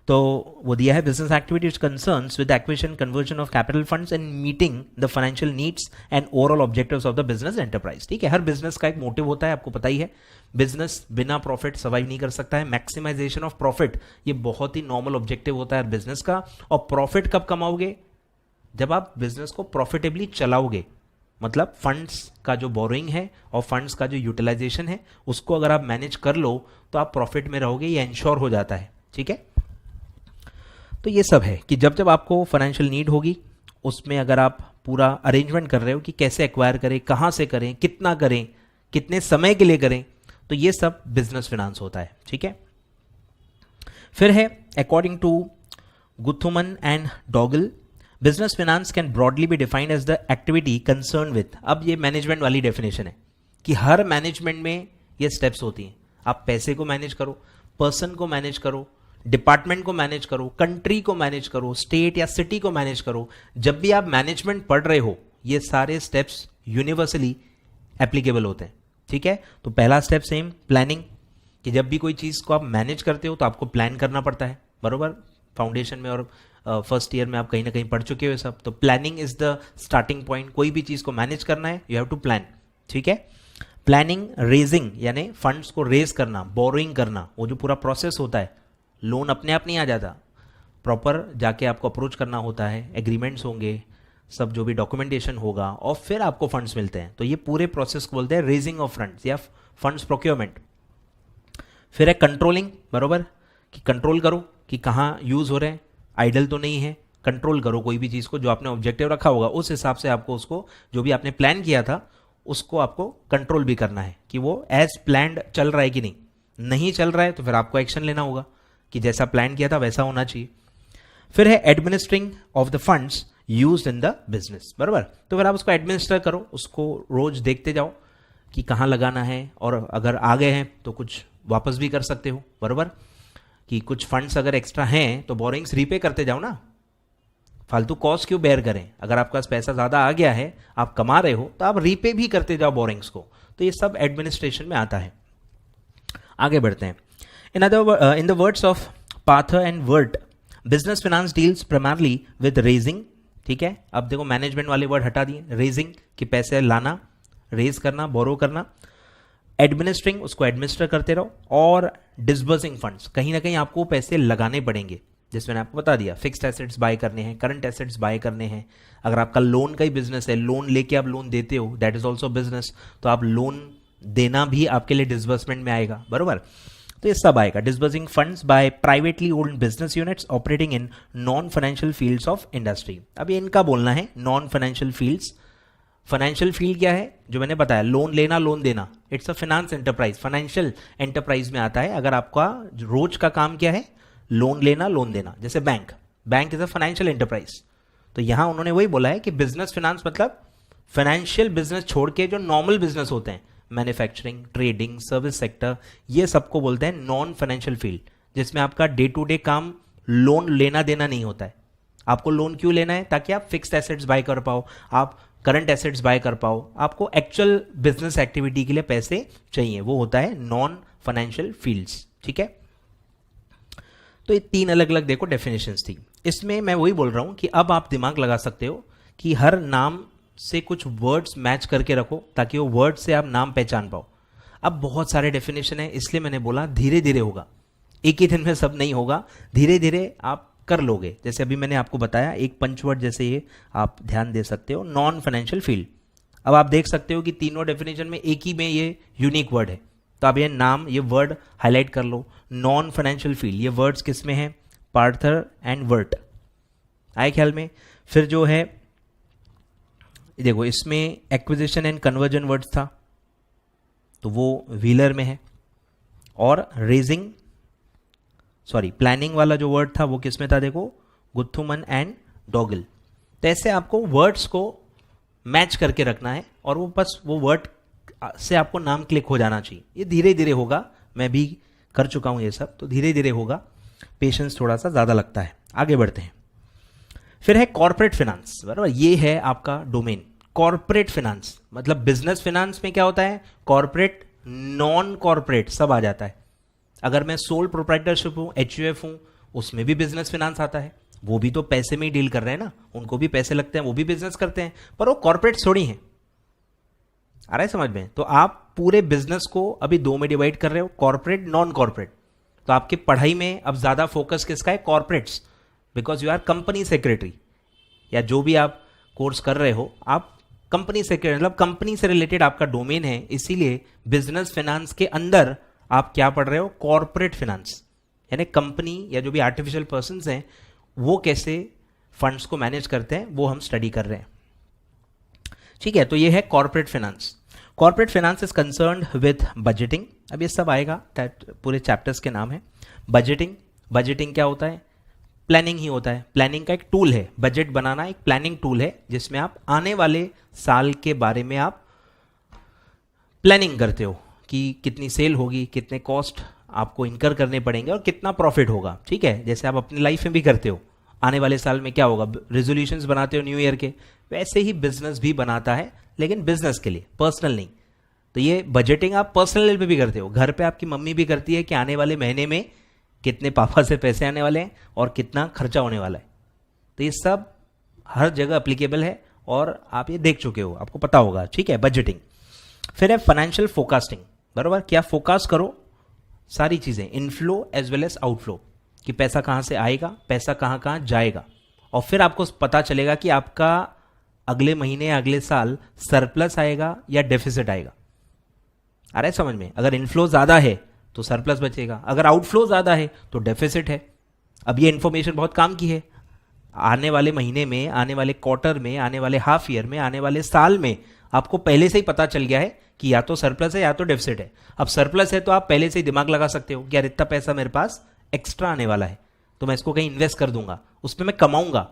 तो वो दिया है business activities concerns with acquisition conversion of capital funds and meeting the financial needs and overall objectives of the business enterprise. ठीक है, हर बिजनेस का एक मोटिव होता है, आपको पता ही है, बिजनेस बिना प्रॉफिट सर्वाइव नहीं कर सकता है। मैक्सिमाइजेशन ऑफ प्रॉफिट, ये बहुत ही नॉर्मल ऑब्जेक्टिव होता है बिजनेस का। और प्रॉफिट कब कमाओगे, जब आप बिजनेस को प्रॉफिटेबली चलाओगे, मतलब फंड्स का जो बोरोइंग है और फंड्स का जो यूटिलाइजेशन है, उसको अगर आप मैनेज कर लो तो आप प्रॉफिट में रहोगे, ये इंश्योर हो जाता है। ठीक है, तो ये सब है कि जब जब आपको फाइनेंशियल नीड होगी, उसमें अगर आप पूरा अरेंजमेंट कर रहे हो कि कैसे एक्वायर करें, कहाँ से करें, कितना करें, कितने समय के लिए करें, तो ये सब बिजनेस फाइनेंस होता है। ठीक है, फिर है according to Guthmann and Dougall, business finance can broadly be defined as the activity concern with, अब ये मैनेजमेंट वाली डेफिनेशन है कि हर मैनेजमेंट में ये स्टेप्स होती हैं, आप पैसे को मैनेज करो, पर्सन को मैनेज करो, डिपार्टमेंट को मैनेज करो, कंट्री को मैनेज करो, स्टेट या सिटी को मैनेज करो। जब भी आप मैनेजमेंट पढ़ रहे हो, ये सारे स्टेप्स यूनिवर्सली एप्लीकेबल होते हैं। ठीक है, तो पहला स्टेप सेम, प्लानिंग, कि जब भी कोई चीज को आप मैनेज करते हो तो आपको प्लान करना पड़ता है, बरोबर, फाउंडेशन में और फर्स्ट ईयर में आप कहीं ना कहीं पढ़ चुके हो सब, तो planning is the starting point. कोई भी चीज को मैनेज करना है, यू हैव टू प्लान। ठीक है, प्लानिंग, रेजिंग यानी फंड्स को रेज करना, बोरोइंग करना, वो जो पूरा प्रोसेस होता है, लोन अपने आप नहीं आ जाता, प्रॉपर जाके आपको अप्रोच करना होता है, एग्रीमेंट्स होंगे, सब जो भी डॉक्यूमेंटेशन होगा, और फिर आपको फंड्स मिलते हैं। तो ये पूरे प्रोसेस को बोलते हैं रेजिंग ऑफ फंड्स या फंड्स प्रोक्योरमेंट। फिर है कंट्रोलिंग, बरोबर, कि कंट्रोल करो कि कहाँ यूज हो रहे हैं, आइडल तो नहीं है, कंट्रोल करो कोई भी चीज को, जो आपने ऑब्जेक्टिव रखा होगा उस हिसाब से आपको उसको, जो भी आपने प्लान किया था उसको आपको कंट्रोल भी करना है कि वो एज प्लान्ड चल रहा है कि नहीं। नहीं चल रहा है तो फिर आपको एक्शन लेना होगा कि जैसा प्लान किया था वैसा होना चाहिए। फिर है administering of the funds used in the business, बराबर, तो फिर आप उसको एडमिनिस्टर करो, उसको रोज देखते जाओ कि कहाँ लगाना है, और अगर आ गए हैं तो कुछ वापस भी कर सकते हो, बराबर, कि कुछ फंड्स अगर एक्स्ट्रा हैं तो बोरिंग्स रीपे करते जाओ ना, फालतू कॉस्ट क्यों बेयर करें? अगर आपके पास पैसा ज़्यादा आ गया है, आप कमा रहे हो, तो आप रीपे भी करते जाओ बोरिंग्स को। तो ये सब एडमिनिस्ट्रेशन में आता है। आगे बढ़ते हैं। In the words of Prather and Wert, business finance deals primarily with raising, ठीक है। अब देखो मैनेजमेंट वाले वर्ड हटा दिए, रेजिंग कि पैसे लाना, रेज करना, बोरो करना, एडमिनिस्ट्रिंग उसको एडमिनिस्टर करते रहो, और डिसबर्सिंग फंड्स, कहीं ना कहीं आपको पैसे लगाने पड़ेंगे, जिसमें मैंने आपको बता दिया फिक्स्ड एसेट्स बाय करने हैं, करंट एसेट्स बाय करने हैं। अगर आपका लोन का ही बिजनेस है, लोन लेके आप लोन देते हो, दैट इज ऑल्सो बिजनेस, तो आप लोन देना भी आपके लिए डिसबर्समेंट में आएगा, बरोबर। तो ये सब आएगा। Disbursing funds by privately owned business units operating in non financial fields of industry. अब ये इनका बोलना है, non financial fields. Financial field क्या है? जो मैंने बताया, लोन लेना, लोन देना, it's a finance enterprise, financial enterprise में आता है। अगर आपका रोज का काम क्या है? लोन लेना, लोन देना। जैसे bank, bank is a financial enterprise. तो यहां उन्होंने वही बोला है कि बिजनेस फिनांस मतलब फाइनेंशियल बिजनेस छोड़ के जो नॉर्मल बिजनेस होते हैं, मैन्युफैक्चरिंग, ट्रेडिंग, सर्विस सेक्टर, ये सबको बोलते हैं नॉन फाइनेंशियल फील्ड, जिसमें आपका डे टू डे काम लोन लेना देना नहीं होता है। आपको लोन क्यों लेना है? ताकि आप फिक्स्ड एसेट्स बाय कर पाओ, आप करंट एसेट्स बाय कर पाओ, आपको एक्चुअल बिजनेस एक्टिविटी के लिए पैसे चाहिए, वो होता है नॉन फाइनेंशियल फील्ड्स, ठीक है। तो ये तीन अलग अलग देखो डेफिनेशंस थी। इसमें मैं वही बोल रहा हूं कि अब आप दिमाग लगा सकते हो कि हर नाम से कुछ वर्ड्स मैच करके रखो, ताकि वो वर्ड से आप नाम पहचान पाओ। अब बहुत सारे डेफिनेशन है, इसलिए मैंने बोला धीरे धीरे होगा, एक ही दिन में सब नहीं होगा, धीरे धीरे आप कर लोगे। जैसे अभी मैंने आपको बताया, एक पंचवर्ड जैसे ये आप ध्यान दे सकते हो, नॉन फाइनेंशियल फील्ड। अब आप देख सकते हो कि तीनों डेफिनेशन में एक ही में ये यूनिक वर्ड है, तो आप ये नाम, ये वर्ड हाईलाइट कर लो। नॉन फाइनेंशियल फील्ड, ये वर्ड्स किस में है? पार्थर एंड वर्ट, आए ख्याल में। फिर जो है देखो, इसमें एक्विजिशन एंड कन्वर्जन वर्ड्स था, तो वो व्हीलर में है। और रेजिंग, सॉरी प्लानिंग वाला जो वर्ड था वो किस में था? देखो, गुथुमन एंड डॉगल। तो ऐसे आपको वर्ड्स को मैच करके रखना है, और वो बस वो वर्ड से आपको नाम क्लिक हो जाना चाहिए। ये धीरे धीरे होगा, मैं भी कर चुका हूं ये सब, तो धीरे धीरे होगा, पेशेंस थोड़ा सा ज्यादा लगता है। आगे बढ़ते हैं। फिर है कॉर्पोरेट फिनांस, बराबर, ये है आपका डोमेन। कॉर्पोरेट फिनांस मतलब बिजनेस फिनांस में क्या होता है? कॉर्पोरेट, नॉन कॉर्पोरेट सब आ जाता है। अगर मैं सोल प्रोप्राइटरशिप हूं, एचयूएफ हूं, उसमें भी बिजनेस फिनांस आता है। वो भी तो पैसे में ही डील कर रहे हैं ना, उनको भी पैसे लगते हैं, वो भी बिजनेस करते हैं, पर वो कॉर्पोरेट थोड़ी है। आ रहा है समझ में? तो आप पूरे बिजनेस को अभी दो में डिवाइड कर रहे हो, कॉर्पोरेट, नॉन कॉर्पोरेट। तो आपकी पढ़ाई में अब ज्यादा फोकस किसका है? Corporates, because you are company secretary, या जो भी आप कोर्स कर रहे हो, आप कंपनी सेक्रेटरी, मतलब कंपनी से रिलेटेड आपका डोमेन है। इसीलिए बिजनेस फाइनेंस के अंदर आप क्या पढ़ रहे हो? कॉर्पोरेट फाइनेंस, यानी कंपनी या जो भी आर्टिफिशियल पर्संस हैं वो कैसे फंड्स को मैनेज करते हैं, वो हम स्टडी कर रहे हैं, ठीक है। तो ये है corporate finance. Corporate finance is concerned with budgeting. अब ये सब आएगा, पूरे चैप्टर्स के नाम है। बजटिंग, बजटिंग क्या होता है? प्लानिंग ही होता है। प्लानिंग का एक टूल है, बजट बनाना एक प्लानिंग टूल है, जिसमें आप आने वाले साल के बारे में आप प्लानिंग करते हो कि कितनी सेल होगी, कितने कॉस्ट आपको इनकर करने पड़ेंगे और कितना प्रॉफिट होगा, ठीक है। जैसे आप अपनी लाइफ में भी करते हो, आने वाले साल में क्या होगा, रेजोल्यूशंस बनाते हो न्यू ईयर के, वैसे ही बिजनेस भी बनाता है, लेकिन बिजनेस के लिए, पर्सनल नहीं। तो ये बजटिंग आप पर्सनल लेवल पे भी करते हो, घर पे आपकी मम्मी भी करती है कि आने वाले महीने में कितने पापा से पैसे आने वाले हैं और कितना खर्चा होने वाला है। तो ये सब हर जगह अप्लीकेबल है और आप ये देख चुके हो, आपको पता होगा, ठीक है। बजटिंग। फिर है फाइनेंशियल फोकास्टिंग, बराबर, क्या फोकस करो सारी चीजें, inflow as well as outflow, कि पैसा कहां से आएगा, पैसा कहां कहां जाएगा, और फिर आपको पता चलेगा कि आपका अगले महीने अगले साल सरप्लस आएगा या डेफिसिट आएगा। आ रहा है समझ में? अगर इनफ्लो ज्यादा है तो सरप्लस बचेगा, अगर आउटफ्लो ज्यादा है तो डेफिसिट है। अब ये इंफॉर्मेशन बहुत काम की है, आने वाले महीने में, आने वाले क्वार्टर में, आने वाले हाफ ईयर में, आने वाले साल में आपको पहले से ही पता चल गया है कि या तो सरप्लस है या तो डेफिसिट है। अब सरप्लस है तो आप पहले से ही दिमाग लगा सकते हो कि यार इतना पैसा मेरे पास एक्स्ट्रा आने वाला है, तो मैं इसको कहीं इन्वेस्ट कर दूंगा, उसमें मैं कमाऊंगा,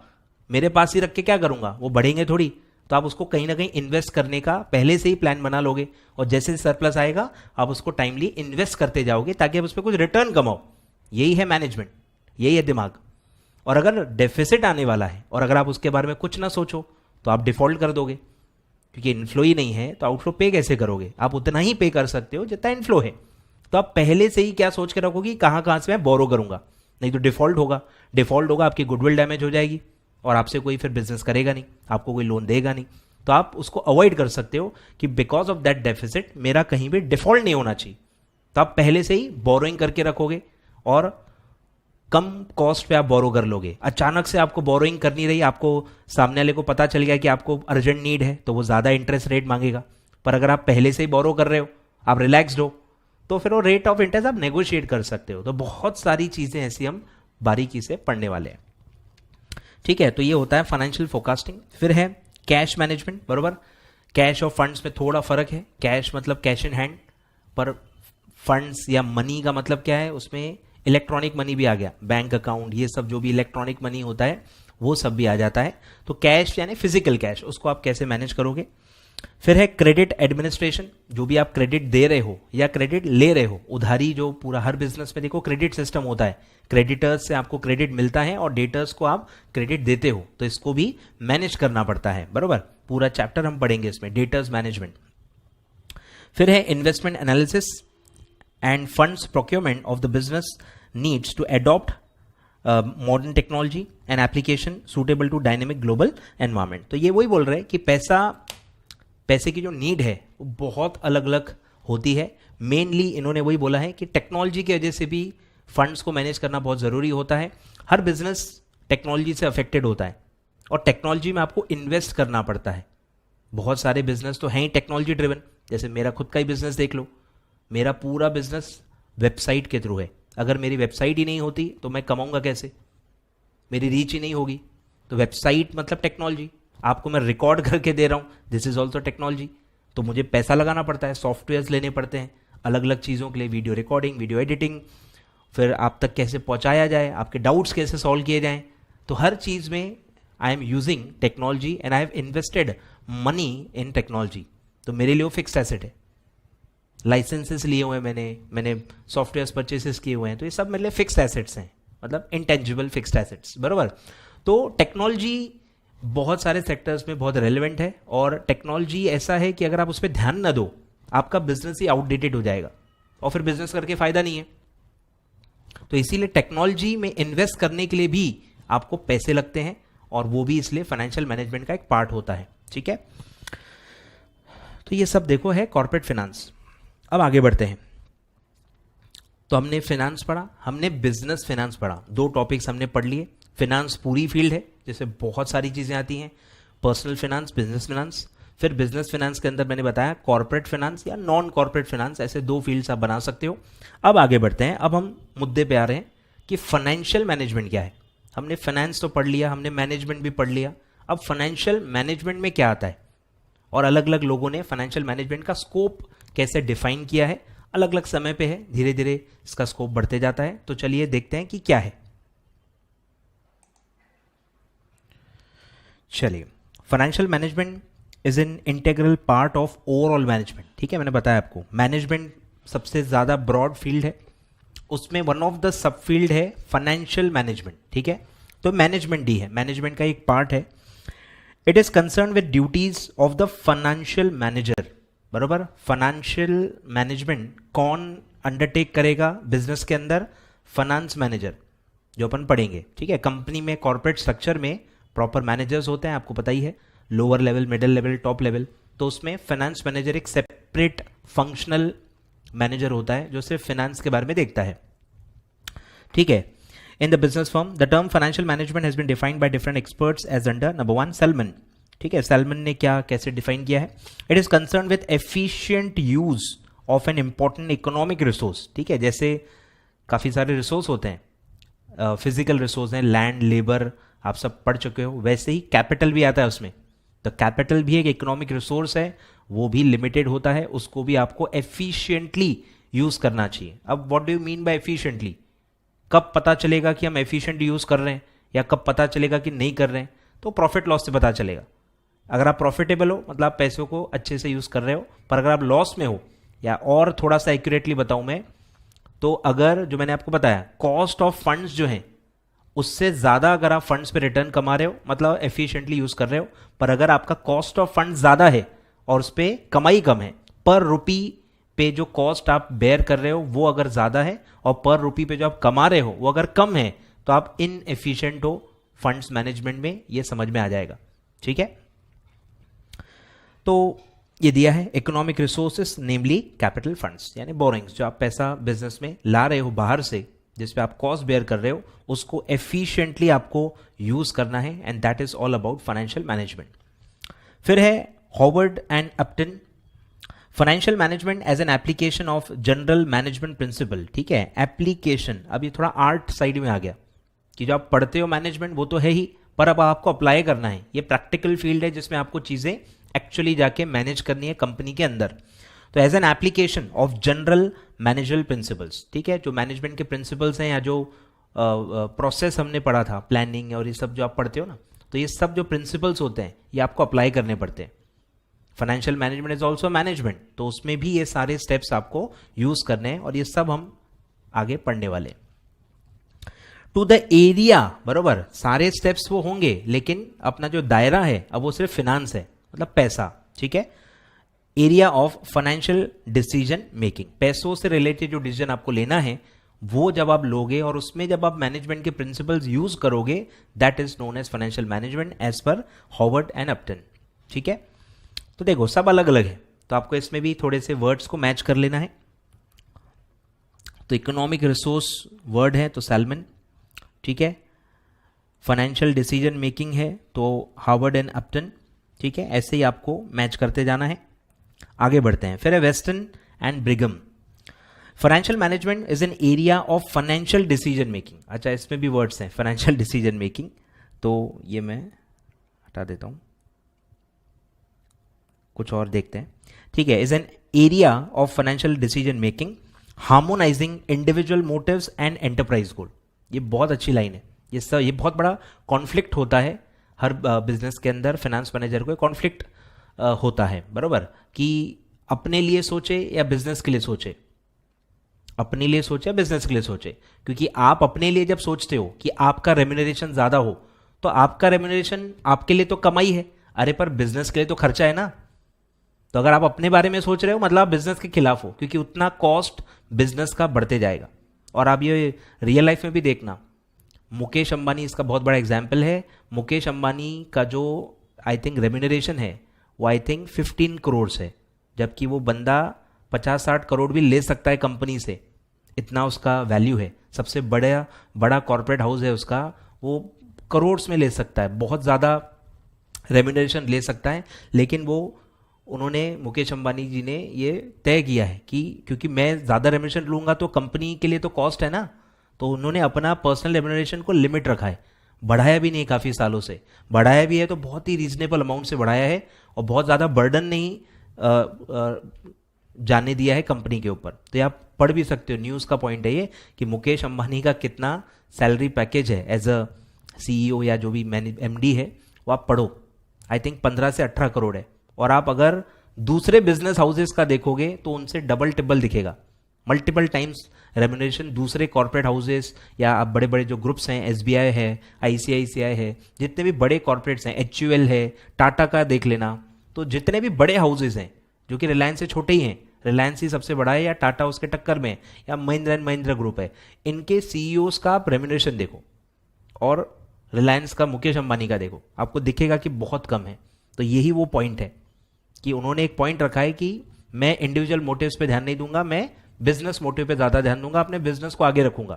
मेरे पास ही रख के क्या करूंगा, वो बढ़ेंगे थोड़ी, तो आप उसको कहीं ना कहीं इन्वेस्ट करने का पहले से ही प्लान बना लोगे, और जैसे सरप्लस आएगा आप उसको टाइमली इन्वेस्ट करते जाओगे ताकि आप उस पर कुछ रिटर्न कमाओ। यही है मैनेजमेंट, यही है दिमाग। और अगर डेफिसिट आने वाला है और अगर आप उसके बारे में कुछ ना सोचो तो आप डिफॉल्ट कर दोगे, क्योंकि इनफ्लो ही नहीं है तो आउटफ्लो पे कैसे करोगे? आप उतना ही पे कर सकते हो जितना इनफ्लो है। तो आप पहले से ही क्या सोच के रखोगे कि कहाँ कहाँ से मैं बोरो करूंगा, नहीं तो डिफॉल्ट होगा, आपकी गुडविल डैमेज हो जाएगी और आपसे कोई फिर बिजनेस करेगा नहीं, आपको कोई लोन देगा नहीं। तो आप उसको अवॉइड कर सकते हो कि बिकॉज ऑफ दैट डेफिसिट मेरा कहीं भी डिफॉल्ट नहीं होना चाहिए। तो आप पहले से ही बोरोइंग करके रखोगे और कम कॉस्ट पे आप बोरो कर लोगे। अचानक से आपको बोरोइंग करनी रही, आपको सामने वाले को पता चल गया कि आपको अर्जेंट नीड है, तो वो ज़्यादा इंटरेस्ट रेट मांगेगा। पर अगर आप पहले से ही बोरो कर रहे हो, आप रिलैक्सड हो, तो फिर वो रेट ऑफ इंटरेस्ट आप नेगोशिएट कर सकते हो। तो बहुत सारी चीज़ें ऐसी हम बारीकी से पढ़ने वाले हैं, ठीक है। तो ये होता है फाइनेंशियल फोरकास्टिंग। फिर है कैश मैनेजमेंट, बरोबर। कैश और फंड्स में थोड़ा फर्क है। कैश मतलब कैश इन हैंड, पर फंड्स या मनी का मतलब क्या है, उसमें इलेक्ट्रॉनिक मनी भी आ गया, बैंक अकाउंट, ये सब जो भी इलेक्ट्रॉनिक मनी होता है वो सब भी आ जाता है। तो कैश यानी फिजिकल कैश, उसको आप कैसे मैनेज करोगे। फिर है क्रेडिट एडमिनिस्ट्रेशन, जो भी आप क्रेडिट दे रहे हो या क्रेडिट ले रहे हो, उधारी जो पूरा हर बिजनेस में देखो क्रेडिट सिस्टम होता है, क्रेडिटर्स से आपको क्रेडिट मिलता है और डेटर्स को आप क्रेडिट देते हो, तो इसको भी मैनेज करना पड़ता है, बरोबर। पूरा चैप्टर हम पढ़ेंगे इसमें, डेटर्स मैनेजमेंट। फिर है investment analysis and funds procurement of the business needs to adopt modern technology and application suitable to dynamic global environment. तो ये वही बोल रहे हैं कि पैसे की जो नीड है वो बहुत अलग अलग होती है। मेनली इन्होंने वही बोला है कि टेक्नोलॉजी की वजह से भी फंड्स को मैनेज करना बहुत ज़रूरी होता है। हर बिजनेस टेक्नोलॉजी से अफेक्टेड होता है और टेक्नोलॉजी में आपको इन्वेस्ट करना पड़ता है। बहुत सारे बिजनेस तो हैं ही टेक्नोलॉजी ड्रिवन, जैसे मेरा खुद का ही बिजनेस देख लो, मेरा पूरा बिजनेस वेबसाइट के थ्रू है। अगर मेरी वेबसाइट ही नहीं होती तो मैं कमाऊंगा कैसे, मेरी रीच ही नहीं होगी। तो वेबसाइट मतलब टेक्नोलॉजी, आपको मैं रिकॉर्ड करके दे रहा हूँ, दिस इज ऑल्सो टेक्नोलॉजी। तो मुझे पैसा लगाना पड़ता है, सॉफ्टवेयर्स लेने पड़ते हैं अलग अलग चीज़ों के लिए, वीडियो रिकॉर्डिंग, वीडियो एडिटिंग, फिर आप तक कैसे पहुँचाया जाए, आपके डाउट्स कैसे सॉल्व किए जाएँ। तो हर चीज़ में I am using technology and I have invested money in technology. तो मेरे लिए वो फिक्स एसेट है, लाइसेंसेस लिए हुए हैं, मैंने सॉफ्टवेयर परचेसेस किए हुए हैं, तो ये सब मेरे लिए फिक्स्ड एसेट्स हैं, मतलब इंटेंजिबल फिक्स्ड एसेट्स, बराबर। तो टेक्नोलॉजी बहुत सारे सेक्टर्स में बहुत रेलेवेंट है और टेक्नोलॉजी ऐसा है कि अगर आप उस पर ध्यान ना दो, आपका बिजनेस ही आउटडेटेड हो जाएगा और फिर बिजनेस करके फायदा नहीं है। तो इसीलिए टेक्नोलॉजी में इन्वेस्ट करने के लिए भी आपको पैसे लगते हैं और वो भी इसलिए फाइनेंशियल मैनेजमेंट का एक पार्ट होता है, ठीक है। तो ये सब देखो है कॉर्पोरेट फाइनेंस। अब आगे बढ़ते हैं। तो हमने फाइनेंस पढ़ा, हमने बिजनेस फाइनेंस पढ़ा, दो टॉपिक्स हमने पढ़ लिए। फाइनेंस पूरी फील्ड है जैसे बहुत सारी चीज़ें आती हैं, पर्सनल फाइनेंस, बिजनेस फाइनेंस। फिर बिजनेस फाइनेंस के अंदर मैंने बताया कॉर्पोरेट फाइनेंस या नॉन कॉर्पोरेट फाइनेंस, ऐसे दो फील्ड्स आप बना सकते हो। अब आगे बढ़ते हैं, अब हम मुद्दे पे आ रहे हैं कि फाइनेंशियल मैनेजमेंट क्या है। हमने फाइनेंस तो पढ़ लिया, हमने मैनेजमेंट भी पढ़ लिया, अब फाइनेंशियल मैनेजमेंट में क्या आता है और अलग अलग लोगों ने फाइनेंशियल मैनेजमेंट का स्कोप कैसे डिफाइन किया है, अलग अलग समय पे है, धीरे धीरे इसका स्कोप बढ़ते जाता है। तो चलिए देखते हैं कि क्या है। चलिए, financial management is an integral part of overall management, ठीक है। मैंने बताया आपको मैनेजमेंट सबसे ज़्यादा ब्रॉड फील्ड है, उसमें one of the sub field है फाइनेंशियल मैनेजमेंट, ठीक है। तो मैनेजमेंट डी है, मैनेजमेंट का एक पार्ट है। It is concern with duties of the financial manager, बरोबर। फाइनेंशियल मैनेजमेंट कौन अंडरटेक करेगा बिजनेस के अंदर? फाइनेंस मैनेजर, जो अपन पढ़ेंगे, ठीक है। कंपनी में कॉर्पोरेट स्ट्रक्चर में प्रॉपर मैनेजर्स होते हैं, आपको पता ही है, lower level, middle level, top level. तो उसमें फाइनेंस मैनेजर एक सेपरेट फंक्शनल मैनेजर होता है जो सिर्फ फाइनेंस के बारे में देखता है, ठीक है। In the business firm the term financial management has been defined by different experts as under number 1 Solomon, ठीक है। सेल्मन ने क्या कैसे डिफाइन किया है? It is concern with efficient use of an important economic resource, ठीक है। जैसे काफ़ी सारे रिसोर्स होते हैं, फिजिकल रिसोर्स हैं, लैंड, लेबर, आप सब पढ़ चुके हो। वैसे ही कैपिटल भी आता है उसमें, तो कैपिटल भी एक इकोनॉमिक रिसोर्स है, वो भी लिमिटेड होता है, उसको भी आपको एफिशिएंटली यूज करना चाहिए। अब what do you mean by efficiently? कब पता चलेगा कि हम एफिशिएंट यूज कर रहे हैं या कब पता चलेगा कि नहीं कर रहे हैं? तो प्रॉफिट लॉस से पता चलेगा। अगर आप प्रॉफिटेबल हो मतलब आप पैसों को अच्छे से यूज कर रहे हो, पर अगर आप लॉस में हो, या और थोड़ा सा एक्यूरेटली बताऊं मैं, तो अगर जो मैंने आपको बताया कॉस्ट ऑफ फंड्स जो है उससे ज़्यादा अगर आप फंड्स पे रिटर्न कमा रहे हो, मतलब एफिशिएंटली यूज़ कर रहे हो, पर अगर आपका कॉस्ट ऑफ फंड ज़्यादा है और उस पर कमाई कम है, पर रुपी पे जो कॉस्ट आप बेयर कर रहे हो वो अगर ज़्यादा है और पर रुपी पे जो आप कमा रहे हो वो अगर कम है, तो आप इनएफिशिएंट हो फंड्स मैनेजमेंट में, ये समझ में आ जाएगा। ठीक है, तो ये दिया है इकोनॉमिक रिसोर्सेस नेमली कैपिटल फंड्स, यानी बोरिंग्स, जो आप पैसा बिजनेस में ला रहे हो बाहर से, जिस पे आप कॉस्ट बेयर कर रहे हो, उसको एफिशिएंटली आपको यूज करना है, and that is all about financial management. फिर है Howard and Upton, financial management as an application of general management principle. ठीक है, एप्लीकेशन, अब ये थोड़ा आर्ट साइड में आ गया कि जो आप पढ़ते हो मैनेजमेंट वो तो है ही, पर अब आपको अप्लाई करना है। ये प्रैक्टिकल फील्ड है जिसमें आपको चीज़ें एक्चुअली जाके मैनेज करनी है कंपनी के अंदर। तो as an application of general managerial principles, ठीक है, जो मैनेजमेंट के प्रिंसिपल्स हैं या जो प्रोसेस हमने पढ़ा था, प्लानिंग और ये सब जो आप पढ़ते हो ना, तो ये सब जो प्रिंसिपल्स होते हैं ये आपको अप्लाई करने पड़ते हैं। Financial management is also management, तो उसमें भी ये सारे स्टेप्स आपको यूज करने हैं और ये सब हम आगे पढ़ने वाले। टू द एरिया, बरोबर, सारे स्टेप्स वो होंगे, लेकिन अपना जो दायरा है अब वो सिर्फ फिनांस है, मतलब पैसा। ठीक है, area of financial decision making, पैसों से रिलेटेड जो डिसीजन आपको लेना है वो जब आप लोगे और उसमें जब आप मैनेजमेंट के प्रिंसिपल्स यूज करोगे, that is known as financial management as per Howard and Upton. ठीक है, तो देखो सब अलग अलग है, तो आपको इसमें भी थोड़े से वर्ड्स को मैच कर लेना है। तो इकोनॉमिक रिसोर्स वर्ड है तो सैल्मन, ठीक है, फाइनेंशियल डिसीजन मेकिंग है तो हार्वर्ड एंड अपटन। ठीक है, ऐसे ही आपको मैच करते जाना है। आगे बढ़ते हैं, फिर है Weston and Brigham. Financial management is an area of financial decision making. अच्छा, इसमें भी वर्ड्स हैं फाइनेंशियल डिसीजन मेकिंग, तो ये मैं हटा देता हूं, कुछ और देखते हैं। ठीक है, is an area of financial decision making harmonising individual motives and enterprise goal. ये बहुत अच्छी लाइन है। ये बहुत बड़ा कॉन्फ्लिक्ट होता है हर बिजनेस के अंदर, फाइनेंस मैनेजर को कॉन्फ्लिक्ट होता है, बराबर, कि अपने लिए सोचे या बिजनेस के लिए सोचे, अपने लिए सोचे या बिजनेस के लिए सोचे। क्योंकि आप अपने लिए जब सोचते हो कि आपका रेम्यूनरेशन ज्यादा हो, तो आपका रेम्यूनरेशन आपके लिए तो कमाई है, अरे पर बिजनेस के लिए तो खर्चा है ना। तो अगर आप अपने बारे में सोच रहे हो मतलब आप बिजनेस के खिलाफ हो, क्योंकि उतना कॉस्ट बिजनेस का बढ़ते जाएगा। और आप ये रियल लाइफ में भी देखना, मुकेश अंबानी इसका बहुत बड़ा एग्जाम्पल है। मुकेश अंबानी का जो आई थिंक रेम्यूनरेशन है वो आई थिंक 15 करोड़ है, जबकि वो बंदा 50-60 करोड़ भी ले सकता है कंपनी से, इतना उसका वैल्यू है। सबसे बड़ा कॉर्पोरेट हाउस है उसका, वो करोड़ में ले सकता है, बहुत ज़्यादा रेम्यूनरेशन ले सकता है। लेकिन वो उन्होंने, मुकेश अंबानी जी ने ये तय किया है कि क्योंकि मैं ज़्यादा रेम्यूनरेशन लूँगा तो कंपनी के लिए तो कॉस्ट है ना, तो उन्होंने अपना पर्सनल रेम्यूनरेशन को लिमिट रखा है। बढ़ाया भी नहीं, काफ़ी सालों से बढ़ाया भी है तो बहुत ही रीजनेबल अमाउंट से बढ़ाया है, और बहुत ज़्यादा बर्डन नहीं जाने दिया है कंपनी के ऊपर। तो आप पढ़ भी सकते हो, न्यूज़ का पॉइंट है ये कि मुकेश अंबानी का कितना सैलरी पैकेज है एज अ CEO या जो भी MD है, वो आप पढ़ो, आई थिंक 15 से 18 करोड़ है। और आप अगर दूसरे बिजनेस हाउसेस का देखोगे तो उनसे डबल टिबल दिखेगा, मल्टीपल टाइम्स रेम्यूनरेशन दूसरे कॉर्पोरेट हाउसेस या आप बड़े बड़े जो ग्रुप्स हैं, SBI है, ICICI है, जितने भी बड़े कॉर्पोरेट्स हैं, HUL है, टाटा का देख लेना, तो जितने भी बड़े हाउसेस हैं जो कि रिलायंस से छोटे ही हैं, रिलायंस ही सबसे बड़ा है या टाटा उसके टक्कर में, या महिंद्रा एंड महिंद्रा ग्रुप है, इनके CEOs का आप रेम्यूनरेशन देखो और रिलायंस का मुकेश अंबानी का देखो, आपको दिखेगा कि बहुत कम है। तो यही वो पॉइंट है कि उन्होंने एक पॉइंट रखा है कि मैं इंडिविजुअल मोटिव्स पे ध्यान नहीं दूंगा, मैं बिजनेस मोटिव पे ज़्यादा ध्यान दूंगा, अपने बिजनेस को आगे रखूंगा।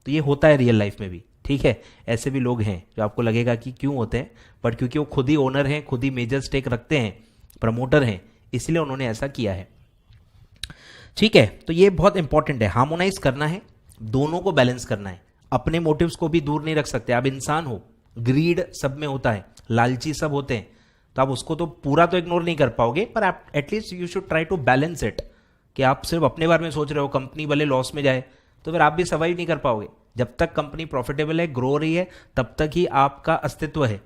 तो ये होता है रियल लाइफ में भी, ठीक है। ऐसे भी लोग हैं जो आपको लगेगा कि क्यों होते हैं, बट क्योंकि वो खुद ही ओनर हैं, खुद ही मेजर स्टेक रखते हैं, प्रमोटर हैं, इसलिए उन्होंने ऐसा किया है, ठीक है। तो ये बहुत इंपॉर्टेंट है, हार्मोनाइज करना है, दोनों को बैलेंस करना है। अपने मोटिव्स को भी दूर नहीं रख सकते, आप इंसान हो, ग्रीड सब में होता है, लालची सब होते हैं, तो आप उसको तो पूरा तो इग्नोर नहीं कर पाओगे, पर आप at least you should try to balance it. कि आप सिर्फ अपने बारे में सोच रहे हो, कंपनी भले लॉस में जाए तो फिर आप भी सर्वाइव नहीं कर पाओगे। जब तक कंपनी प्रॉफिटेबल है, ग्रो रही है, तब तक ही आपका अस्तित्व है।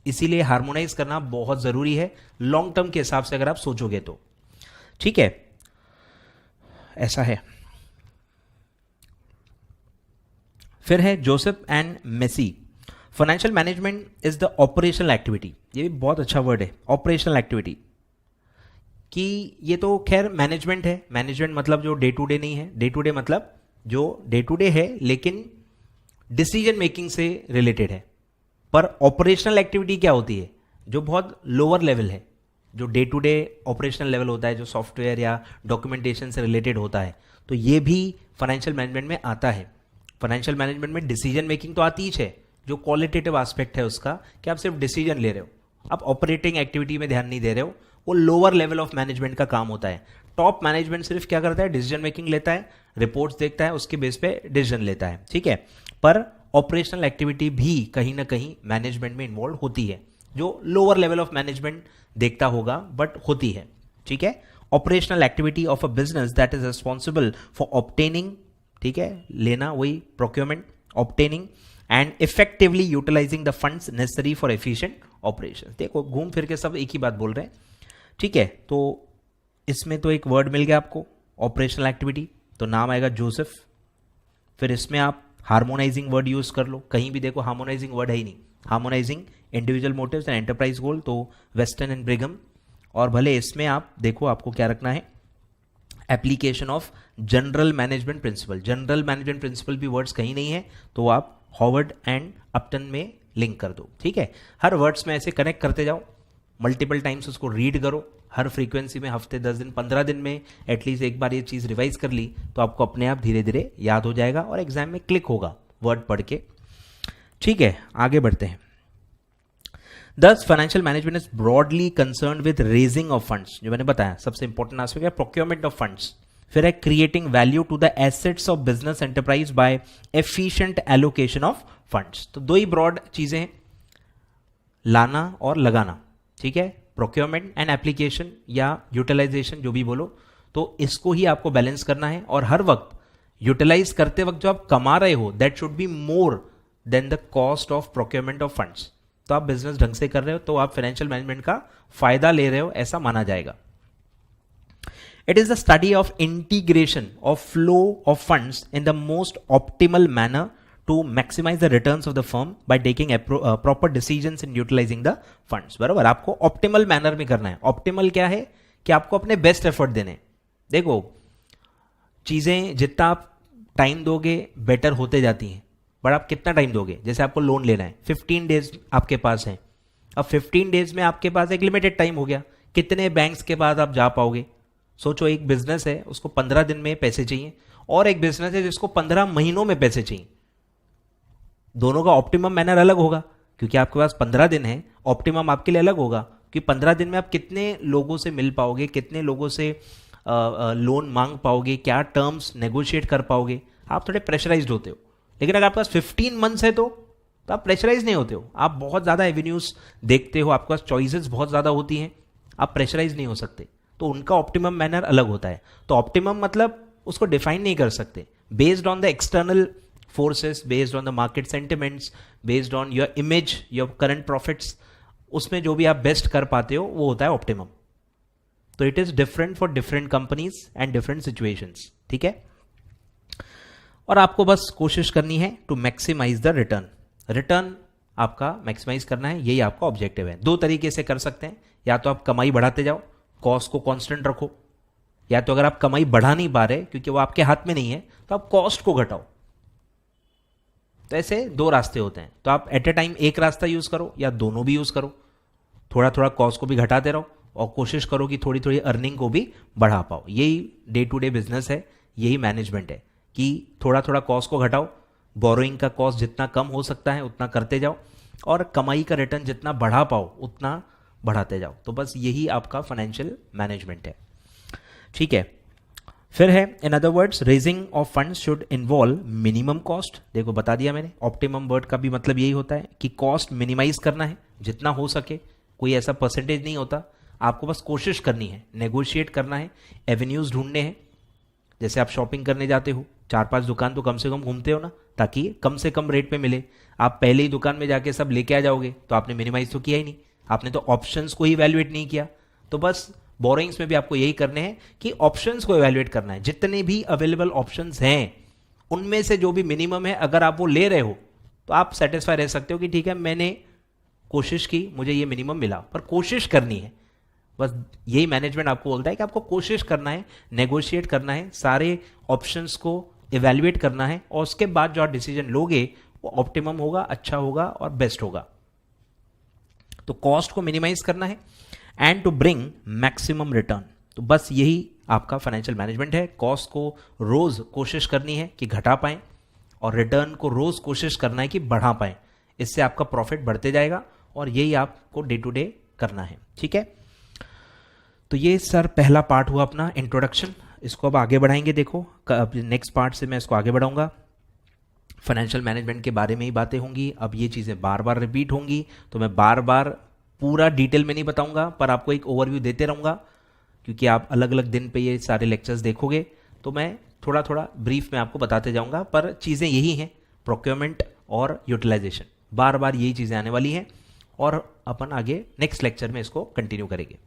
इसीलिए हार्मोनाइज करना बहुत जरूरी है लॉन्ग टर्म के हिसाब से, अगर आप सोचोगे तो, ठीक है, ऐसा है। फिर है Joseph and Massie, financial management is the operational activity. ये भी बहुत अच्छा वर्ड है, ऑपरेशनल एक्टिविटी, कि ये तो खैर मैनेजमेंट है। मैनेजमेंट मतलब जो डे टू डे नहीं है, डे टू डे मतलब जो डे टू डे है लेकिन डिसीजन मेकिंग से रिलेटेड है। पर ऑपरेशनल एक्टिविटी क्या होती है, जो बहुत लोअर लेवल है, जो day to day operational level होता है, जो सॉफ्टवेयर या डॉक्यूमेंटेशन से रिलेटेड होता है, तो ये भी फाइनेंशियल मैनेजमेंट में आता है। फाइनेंशियल मैनेजमेंट में डिसीजन मेकिंग तो आती ही है, जो क्वालिटेटिव एस्पेक्ट है उसका कि आप सिर्फ डिसीजन ले रहे हो, आप ऑपरेटिंग एक्टिविटी में ध्यान नहीं दे रहे हो, वो लोअर लेवल ऑफ मैनेजमेंट का काम होता है। टॉप मैनेजमेंट सिर्फ क्या करता है, डिसीजन मेकिंग लेता है, रिपोर्ट्स देखता है, उसके बेस पे डिसीजन लेता है, ठीक है। पर ऑपरेशनल एक्टिविटी भी कहीं ना कहीं मैनेजमेंट में इन्वॉल्व होती है, जो लोअर लेवल ऑफ मैनेजमेंट देखता होगा बट होती है, ठीक है। Operational activity of a business that is responsible for obtaining, ठीक है, लेना, वही procurement, obtaining and effectively utilizing the funds necessary for efficient operation. देखो घूम फिर के सब एक ही बात बोल रहे हैं, ठीक है। तो इसमें तो एक वर्ड मिल गया आपको, ऑपरेशनल एक्टिविटी, तो नाम आएगा जोसेफ। फिर इसमें आप हार्मोनाइजिंग वर्ड यूज कर लो, कहीं भी देखो हार्मोनाइजिंग वर्ड है ही नहीं। Harmonising individual motives and enterprise goal, तो वेस्टर्न एंड ब्रिगम। और भले इसमें आप देखो आपको क्या रखना है, application of general management principle. General management principle भी वर्ड्स कहीं नहीं है, तो आप हॉवर्ड एंड अपटन में लिंक कर दो, ठीक है। हर वर्ड्स में ऐसे कनेक्ट करते जाओ, मल्टीपल टाइम्स उसको रीड करो, हर फ्रीक्वेंसी में हफ्ते 10 दिन 15 दिन में एटलीस्ट एक बार ये चीज़ रिवाइज कर ली तो आपको अपने आप धीरे धीरे याद हो जाएगा और एग्जाम में क्लिक होगा वर्ड पढ़ के, ठीक है। आगे बढ़ते हैं। Thus, financial management is broadly concerned with raising of funds, जो मैंने बताया सबसे इंपॉर्टेंट एस्पेक्ट है procurement of funds। फिर है creating value to the assets of business enterprise by efficient allocation of funds। तो दो ही ब्रॉड चीजें हैं, लाना और लगाना, ठीक है, procurement and application या utilization जो भी बोलो, तो इसको ही आपको बैलेंस करना है। और हर वक्त यूटिलाइज करते वक्त जो आप कमा रहे हो that should be more than the cost of procurement of funds. तो आप बिजनेस ढंग से कर रहे हो तो आप फाइनेंशियल मैनेजमेंट का फायदा ले रहे हो, ऐसा माना जाएगा। It is the study of integration of flow of funds in the most optimal manner to maximize the returns of the firm by taking proper decisions in utilizing the funds. बराबर, आपको ऑप्टिमल मैनर में करना है। Optimal क्या है कि आपको अपने बेस्ट एफर्ट देने। देखो चीजें जितना आप टाइम दोगे बेटर होते जाती हैं, बट आप कितना टाइम दोगे। जैसे आपको लोन लेना है, 15 डेज आपके पास है, अब 15 डेज में आपके पास एक लिमिटेड टाइम हो गया, कितने बैंक्स के पास आप जा पाओगे। सोचो एक बिजनेस है उसको 15 दिन में पैसे चाहिए और एक बिजनेस है जिसको 15 महीनों में पैसे चाहिए, दोनों का ऑप्टिमम मैनर अलग होगा क्योंकि आपके पास 15 दिन है। ऑप्टिमम आपके लिए अलग होगा कि 15 दिन में आप कितने लोगों से मिल पाओगे, कितने लोगों से लोन मांग पाओगे, क्या टर्म्स नेगोशिएट कर पाओगे। आप थोड़े प्रेशराइज्ड होते हो, लेकिन अगर आपके पास 15 मंथ्स है तो आप प्रेशराइज नहीं होते हो, आप बहुत ज़्यादा एवेन्यूज देखते हो, आपके पास चॉइसेस बहुत ज़्यादा होती हैं, आप प्रेशराइज नहीं हो सकते, तो उनका ऑप्टिमम मैनर अलग होता है। तो ऑप्टिमम मतलब उसको डिफाइन नहीं कर सकते, based on the external forces, based on the market sentiments, based on your image, your current profits, उसमें जो भी आप बेस्ट कर पाते हो वो होता है ऑप्टिमम। तो it is different for different companies and different situations, ठीक है। और आपको बस कोशिश करनी है to maximize the return. Return आपका मैक्सिमाइज करना है, यही आपका ऑब्जेक्टिव है। दो तरीके से कर सकते हैं, या तो आप कमाई बढ़ाते जाओ, कॉस्ट को कांस्टेंट रखो, या तो अगर आप कमाई बढ़ा नहीं पा रहे क्योंकि वो आपके हाथ में नहीं है तो आप कॉस्ट को घटाओ। तो ऐसे दो रास्ते होते हैं, तो आप एट ए टाइम एक रास्ता यूज करो या दोनों भी यूज करो। थोड़ा थोड़ा कॉस्ट को भी घटाते रहो और कोशिश करो कि थोड़ी थोड़ी अर्निंग को भी बढ़ा पाओ। यही डे टू डे बिजनेस है, यही मैनेजमेंट है कि थोड़ा थोड़ा कॉस्ट को घटाओ, बोरोइंग का कॉस्ट जितना कम हो सकता है उतना करते जाओ और कमाई का रिटर्न जितना बढ़ा पाओ उतना बढ़ाते जाओ। तो बस यही आपका फाइनेंशियल मैनेजमेंट है, ठीक है। फिर है in other words raising of funds should involve minimum cost. देखो बता दिया मैंने, ऑप्टिमम वर्ड का भी मतलब यही होता है कि कॉस्ट मिनिमाइज करना है जितना हो सके, कोई ऐसा परसेंटेज नहीं होता, आपको बस कोशिश करनी है, नेगोशिएट करना है, एवेन्यूज ढूंढने हैं। जैसे आप शॉपिंग करने जाते हो, 4-5 दुकान तो कम से कम घूमते हो ना, ताकि कम से कम रेट पे मिले। आप पहले ही दुकान में जाके सब लेके आ जाओगे तो आपने मिनिमाइज तो किया ही नहीं, आपने तो ऑप्शंस को ही इवैल्यूएट नहीं किया। तो बस बोरोइंग्स में भी आपको यही करने हैं कि ऑप्शंस को इवैल्यूएट करना है, जितने भी अवेलेबल ऑप्शंस हैं उनमें से जो भी मिनिमम है अगर आप वो ले रहे हो तो आप सेटिस्फाई रह सकते हो कि ठीक है मैंने कोशिश की, मुझे ये मिनिमम मिला, पर कोशिश करनी है। बस यही मैनेजमेंट आपको बोलता है कि आपको कोशिश करना है, नेगोशिएट करना है, सारे ऑप्शंस को इवेल्युएट करना है और उसके बाद जो आप डिसीजन लोगे वो ऑप्टिमम होगा, अच्छा होगा और बेस्ट होगा। तो कॉस्ट को मिनिमाइज करना है and to bring maximum return. तो बस यही आपका फाइनेंशियल मैनेजमेंट है। कॉस्ट को रोज कोशिश करनी है कि घटा पाएं और रिटर्न को रोज कोशिश करना है कि बढ़ा पाएं। इससे आपका प्रॉफिट बढ़ते जाएगा और यही आपको डे टू डे करना है। ठीक है, तो ये सर पहला पार्ट हुआ अपना इंट्रोडक्शन। इसको अब आगे बढ़ाएंगे। देखो नेक्स्ट पार्ट से मैं इसको आगे बढ़ाऊंगा। फाइनेंशियल मैनेजमेंट के बारे में ही बातें होंगी। अब ये चीज़ें बार बार रिपीट होंगी तो मैं बार बार पूरा डिटेल में नहीं बताऊंगा, पर आपको एक ओवरव्यू देते रहूंगा क्योंकि आप अलग अलग दिन पे ये सारे लेक्चर्स देखोगे तो मैं थोड़ा थोड़ा ब्रीफ में आपको बताते जाऊंगा। पर चीज़ें यही हैं, प्रोक्योरमेंट और यूटिलाइजेशन, बार बार यही चीज़ें आने वाली हैं और अपन आगे नेक्स्ट लेक्चर में इसको कंटिन्यू करेंगे।